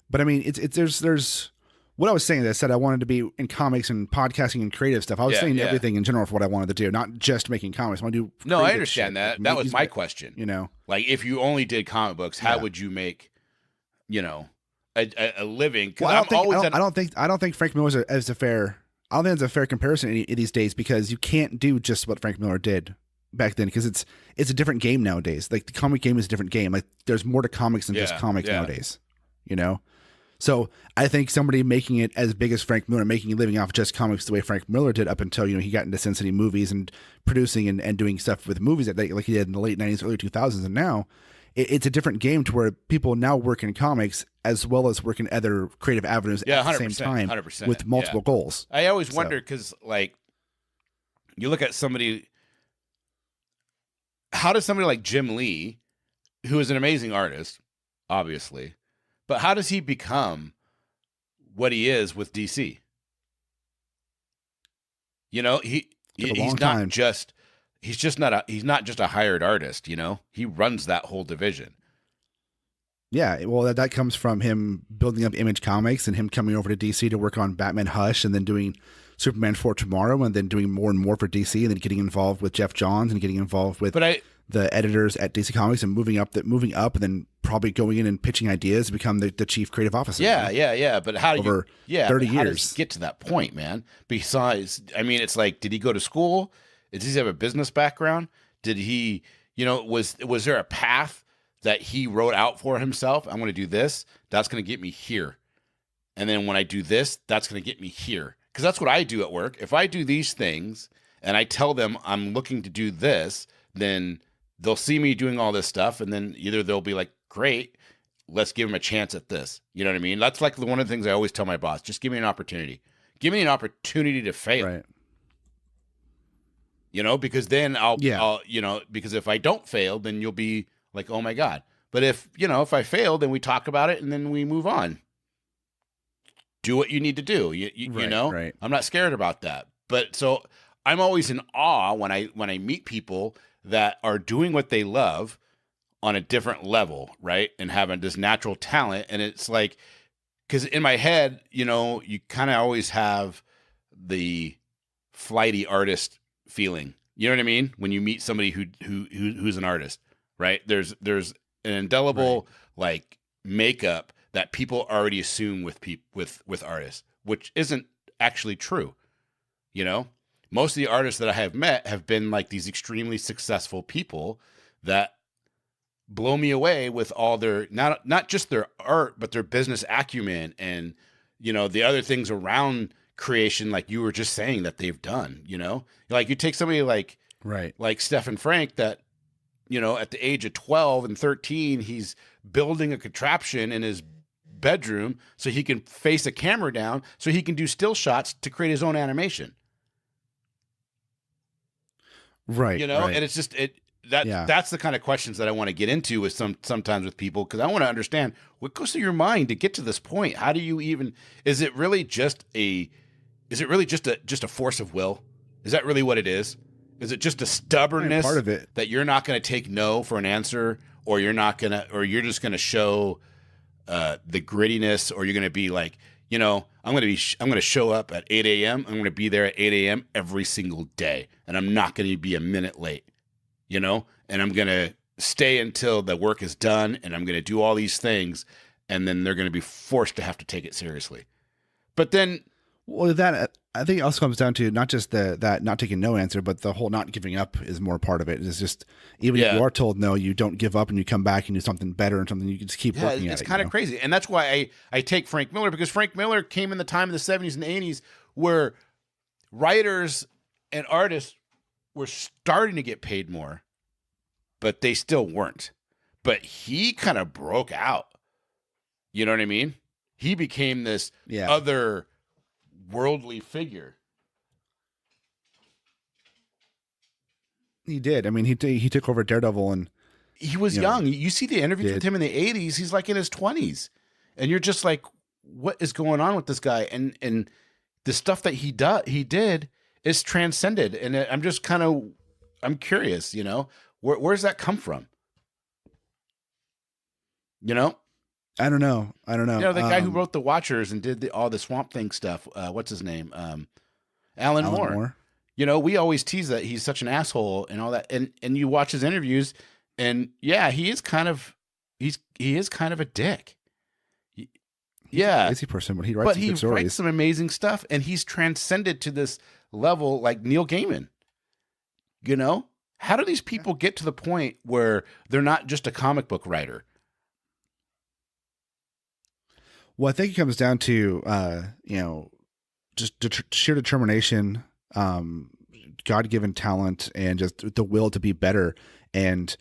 But I mean, there's what I was saying. I said I wanted to be in comics and podcasting and creative stuff. I was saying everything in general for what I wanted to do, not just making comics. I want to do. No, I understand that. That was my question. Like if you only did comic books, how would you make a living. Because Well, I don't think Frank Miller is a fair. I don't think it's a fair comparison in these days, because you can't do just what Frank Miller did back then, because it's a different game nowadays. Like, the comic game is a different game. Like, there's more to comics than just comics nowadays. So I think somebody making it as big as Frank Miller, making a living off just comics the way Frank Miller did up until, he got into Sin City movies and producing and doing stuff with movies like he did in the late 90s, early 2000s. And now it's a different game, to where people now work in comics as well as work in other creative avenues at the same time 100%, with multiple goals. I always wonder, because like, you look at somebody, how does somebody like Jim Lee, who is an amazing artist, obviously, but how does he become what he is with DC? He's not just a hired artist, He runs that whole division. Yeah, well, that comes from him building up Image Comics and him coming over to DC to work on Batman Hush, and then doing Superman for Tomorrow, and then doing more and more for DC, and then getting involved with Jeff Johns and getting involved with the editors at DC Comics, and moving up, and then probably going in and pitching ideas to become the chief creative officer. Yeah. But how do over 30 years? How does he get to that point, man? Besides, I mean, it's like, did he go to school? Does he have a business background? Did he, was there a path that he wrote out for himself? I'm going to do this. That's going to get me here. And then when I do this, that's going to get me here. Because that's what I do at work. If I do these things and I tell them I'm looking to do this, then they'll see me doing all this stuff. And then either they'll be like, great, let's give him a chance at this. You know what I mean? That's like one of the things I always tell my boss. Just give me an opportunity. Give me an opportunity to fail. Right. Because then because if I don't fail, then you'll be like, oh my God. But if I fail, then we talk about it and then we move on. Do what you need to do. Right. I'm not scared about that. But so I'm always in awe when I meet people that are doing what they love on a different level, right? And having this natural talent. And it's like, because in my head, you kind of always have the flighty artist feeling. You know what I mean? When you meet somebody who's an artist, right? There's an indelible like makeup that people already assume with artists, which isn't actually true. Most of the artists that I have met have been like these extremely successful people that blow me away with all their not just their art, but their business acumen and the other things around creation, like you were just saying, that they've done. Like you take somebody like Stephen Frank that at the age of 12 and 13, he's building a contraption in his bedroom so he can face a camera down so he can do still shots to create his own animation. Right. And it's just that's the kind of questions that I want to get into with sometimes with people, because I want to understand what goes through your mind to get to this point. How do you even, is it really just a force of will? Is that really what it is? Is it just a stubbornness part of it that you're not going to take no for an answer, or you're just going to show the grittiness, or you're going to be like, I'm going to show up at 8 a.m. I'm going to be there at 8 a.m. every single day, and I'm not going to be a minute late, and I'm going to stay until the work is done, and I'm going to do all these things, and then they're going to be forced to have to take it seriously. But then, well, that I think it also comes down to not just that not taking no answer, but the whole not giving up is more part of it. It's just, even if you are told no, you don't give up and you come back and do something better and something you can just keep working at. It's kind of crazy. And that's why I take Frank Miller, because Frank Miller came in the time of the 70s and 80s where writers and artists were starting to get paid more, but they still weren't. But he kind of broke out. You know what I mean? He became this other worldly figure. He did. I mean, he took over Daredevil, and he was young. You see the interviews with him in the 80s, he's like in his 20s. And you're just like, what is going on with this guy? And the stuff that he did is transcended. And I'm just I'm curious, where's that come from? I don't know. The guy who wrote The Watchers and did all the Swamp Thing stuff. What's his name? Alan Moore. We always tease that he's such an asshole and all that. And you watch his interviews, and he is kind of a dick. Yeah. a lazy person, but he writes But some he good stories. writes some amazing stuff, and he's transcended to this level like Neil Gaiman. You know? How do these people get to the point where they're not just a comic book writer? Well, I think it comes down to, just sheer determination, God-given talent, and just the will to be better. And,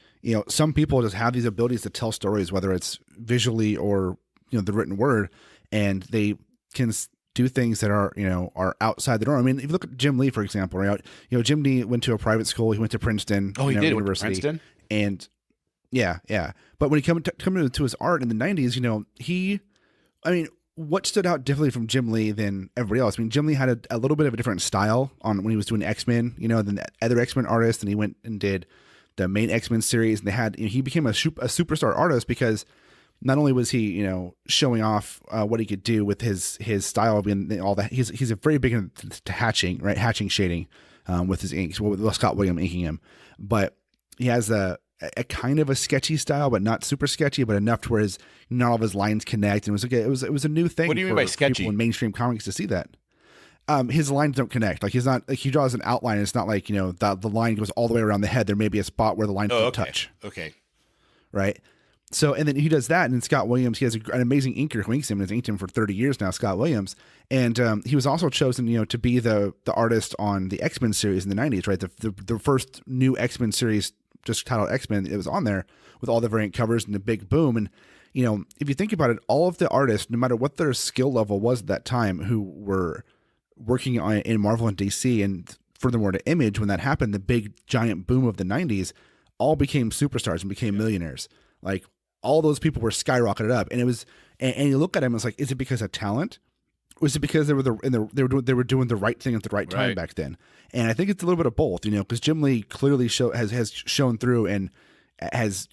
some people just have these abilities to tell stories, whether it's visually or, the written word, and they can do things that are outside the norm. I mean, if you look at Jim Lee, for example, right? Jim Lee went to a private school. He went to Princeton. Oh, he did. University. Went to Princeton? And yeah. But when he come to his art in the 90s, what stood out differently from Jim Lee than everybody else? I mean, Jim Lee had a little bit of a different style on when he was doing X-Men, than the other X-Men artists, and he went and did the main X-Men series, and he became a superstar artist because not only was he, showing off what he could do with his style and all that, he's a very big into hatching, right? Hatching shading with his inks, with Scott Williams inking him, but he has a kind of a sketchy style, but not super sketchy, but enough to where not all of his lines connect. And it was a new thing. What do you mean by sketchy? People in mainstream comics to see that. His lines don't connect. Like he draws an outline. And it's not like, the line goes all the way around the head. There may be a spot where the lines don't touch. Okay. Right. So, and then he does that. And then Scott Williams, he has an amazing inker who inks him, and has inked him for 30 years now, Scott Williams. And he was also chosen, to be the artist on the X-Men series in the 90s, right? The first new X-Men series, just titled X-Men, it was on there with all the variant covers and the big boom. And, if you think about it, all of the artists, no matter what their skill level was at that time, who were working in Marvel and DC, and furthermore to Image, when that happened, the big giant boom of the 90s, all became superstars and became millionaires. Like, all those people were skyrocketed up, and it was, and you look at them, it's like, is it because of talent? Was it because they were doing the right thing at the right time back then? And I think it's a little bit of both, because Jim Lee clearly has shown through and has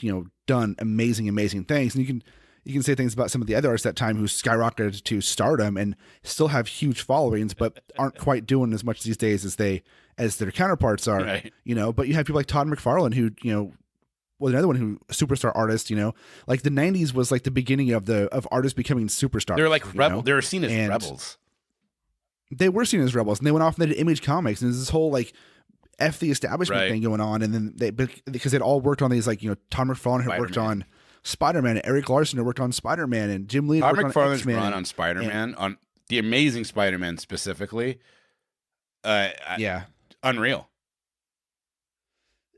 done amazing things. And you can say things about some of the other artists at that time who skyrocketed to stardom and still have huge followings, but aren't quite doing as much these days as their counterparts are. Right. But you have people like Todd McFarlane who was another one who superstar artist, like the 90s was like the beginning of artists becoming superstars. They're like rebels. They're seen as rebels. They were seen as rebels, and they went off and they did Image Comics, and there's this whole like F the establishment thing going on. And then because they'd all worked on these, like, Todd McFarlane had worked on Spider-Man, and Eric Larson had worked on Spider-Man, and Jim Lee had worked on X-Men. Run on Spider-Man, on the Amazing Spider-Man specifically. Unreal.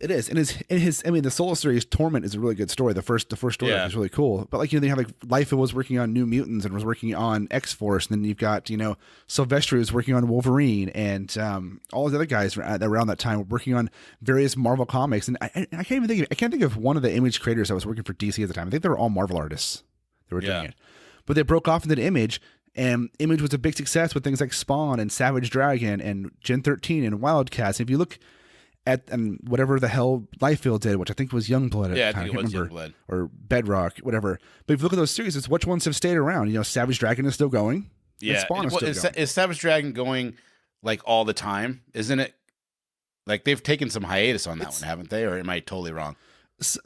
It is, and the solo series Torment is a really good story. The first story is really cool. But like, they have like Liefeld was working on New Mutants and was working on X-Force, and then you've got Silvestri was working on Wolverine, and all the other guys around that time were working on various Marvel comics. And I can't think of one of the Image creators that was working for DC at the time. I think they were all Marvel artists that were doing it, but they broke off into Image. And Image was a big success with things like Spawn and Savage Dragon and Gen 13 and Wildcats. If you look at whatever the hell Liefeld did, which I think was Youngblood at the time. I think it was Youngblood. Or Bedrock, whatever. But if you look at those series, it's which ones have stayed around. Savage Dragon is still going. Yeah. And Spawn is still going. Is Savage Dragon going like all the time? Isn't it? Like, they've taken some hiatus on that one, haven't they? Or am I totally wrong? It's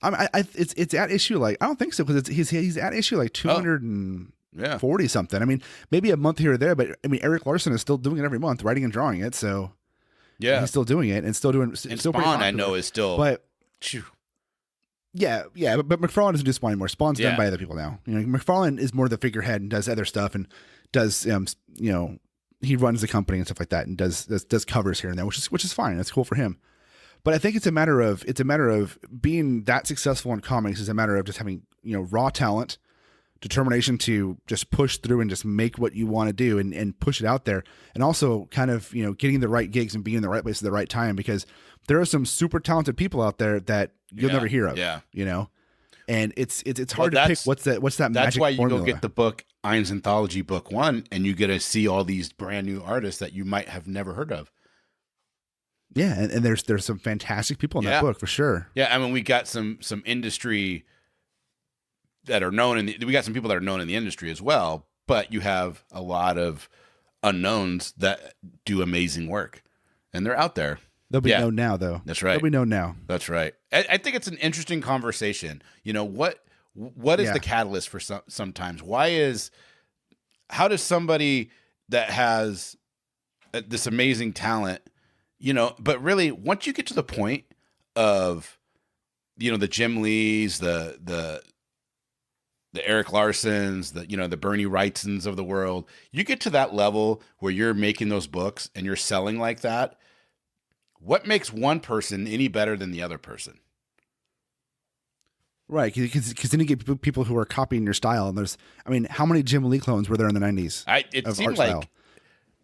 at issue like, I don't think so, because he's at issue like 240 something. I mean, maybe a month here or there, but I mean, Eric Larson is still doing it every month, writing and drawing it. So yeah, he's still doing it and still doing. And still Spawn, I know, is still. But yeah. But McFarlane doesn't do Spawn anymore. Spawn's done by other people now. McFarlane is more the figurehead and does other stuff, and does he runs the company and stuff like that, and does covers here and there, which is fine. That's cool for him. But I think it's a matter of being that successful in comics is a matter of just having raw talent, determination to just push through and just make what you want to do and push it out there. And also kind of, getting the right gigs and being in the right place at the right time, because there are some super talented people out there that you'll never hear of, and it's hard to pick what's that magic That's why you formula. go get the book Ein's Anthology Book 1, and you get to see all these brand new artists that you might have never heard of. Yeah. And there's some fantastic people in that book for sure. Yeah. I mean, we got some industry that are known, we got some people that are known in the industry as well, but you have a lot of unknowns that do amazing work, and they're out there. They'll be known now, though. That's right. They'll be known now. That's right. I think it's an interesting conversation. What is Yeah. the catalyst for sometimes? How does somebody that has this amazing talent, but really once you get to the point of, the Jim Lees, the Eric Larsons, the Bernie Wrightsons of the world, you get to that level where you're making those books and you're selling like that. What makes one person any better than the other person? Right, because then you get people who are copying your style, and how many Jim Lee clones were there in the 90s? It of seemed art like, style?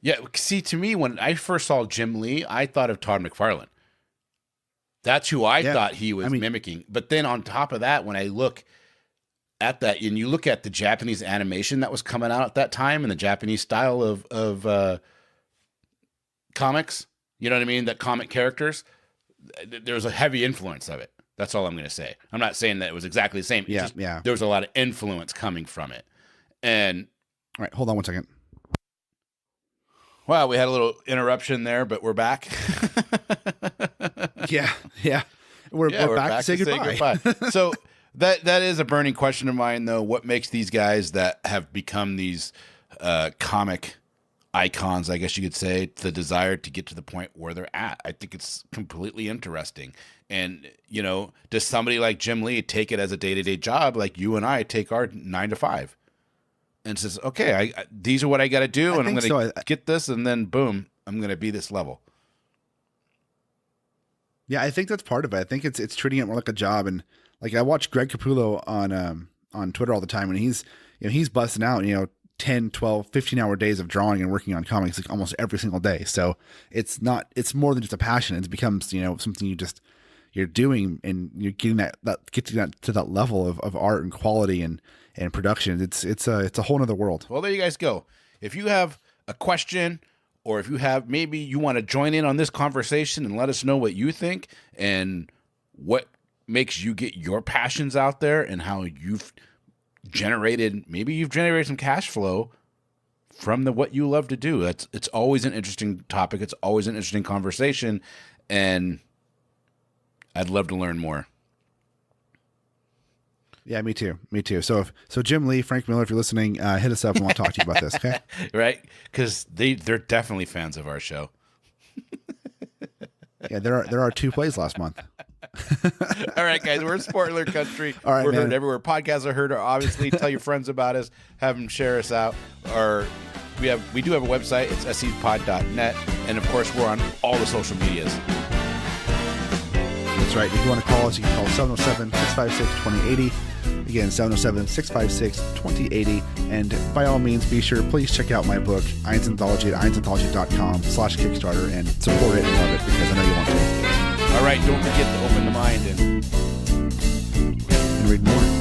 yeah. See, to me, when I first saw Jim Lee, I thought of Todd McFarlane. That's who I thought he was mimicking. But then on top of that, when I look at that, and you look at the Japanese animation that was coming out at that time and the Japanese style of comics, you know what I mean? That comic characters, there's a heavy influence of it. That's all I'm going to say. I'm not saying that it was exactly the same. There was a lot of influence coming from it. And all right, hold on one second. Wow, we had a little interruption there, but we're back. Yeah. We're back to say goodbye. So that is a burning question of mine, though. What makes these guys that have become these comic icons, I guess you could say, the desire to get to the point where they're at? I think it's completely interesting. And, does somebody like Jim Lee take it as a day-to-day job like you and I take our 9 to 5? And says, okay, these are what I got to do, and I'm going to get this, and then boom, I'm going to be this level. Yeah, I think that's part of it. I think it's treating it more like a job. And like I watch Greg Capullo on Twitter all the time, and he's busting out 10, 12, 15-hour days of drawing and working on comics like almost every single day. So it's more than just a passion. It becomes something you're doing, and you're getting to that level of art and quality and production. It's a whole nother world. Well, there you guys go. If you have a question, or if maybe you want to join in on this conversation and let us know what you think and what makes you get your passions out there and how you've generated some cash flow from what you love to do. It's always an interesting topic. It's always an interesting conversation, and I'd love to learn more. Yeah, me too. So Jim Lee, Frank Miller, if you're listening, hit us up and we'll talk to you about this. Okay. Right. Because they're definitely fans of our show. Yeah. There are 2 plays last month. All right, guys, we're spoiler country. All right, we're man. heard everywhere. Podcasts are heard. Obviously, tell your friends about us. Have them share us out. We do have a website. It's scpod.net, and of course, we're on all the social medias. That's right. If you want to call us, you can call 707-656-2080. Again, 707-656-2080. And by all means, please check out my book, Ein's Anthology, at einsanthology.com/Kickstarter, and support it and love it, because I know you want to. All right, don't forget to open the mind and read more.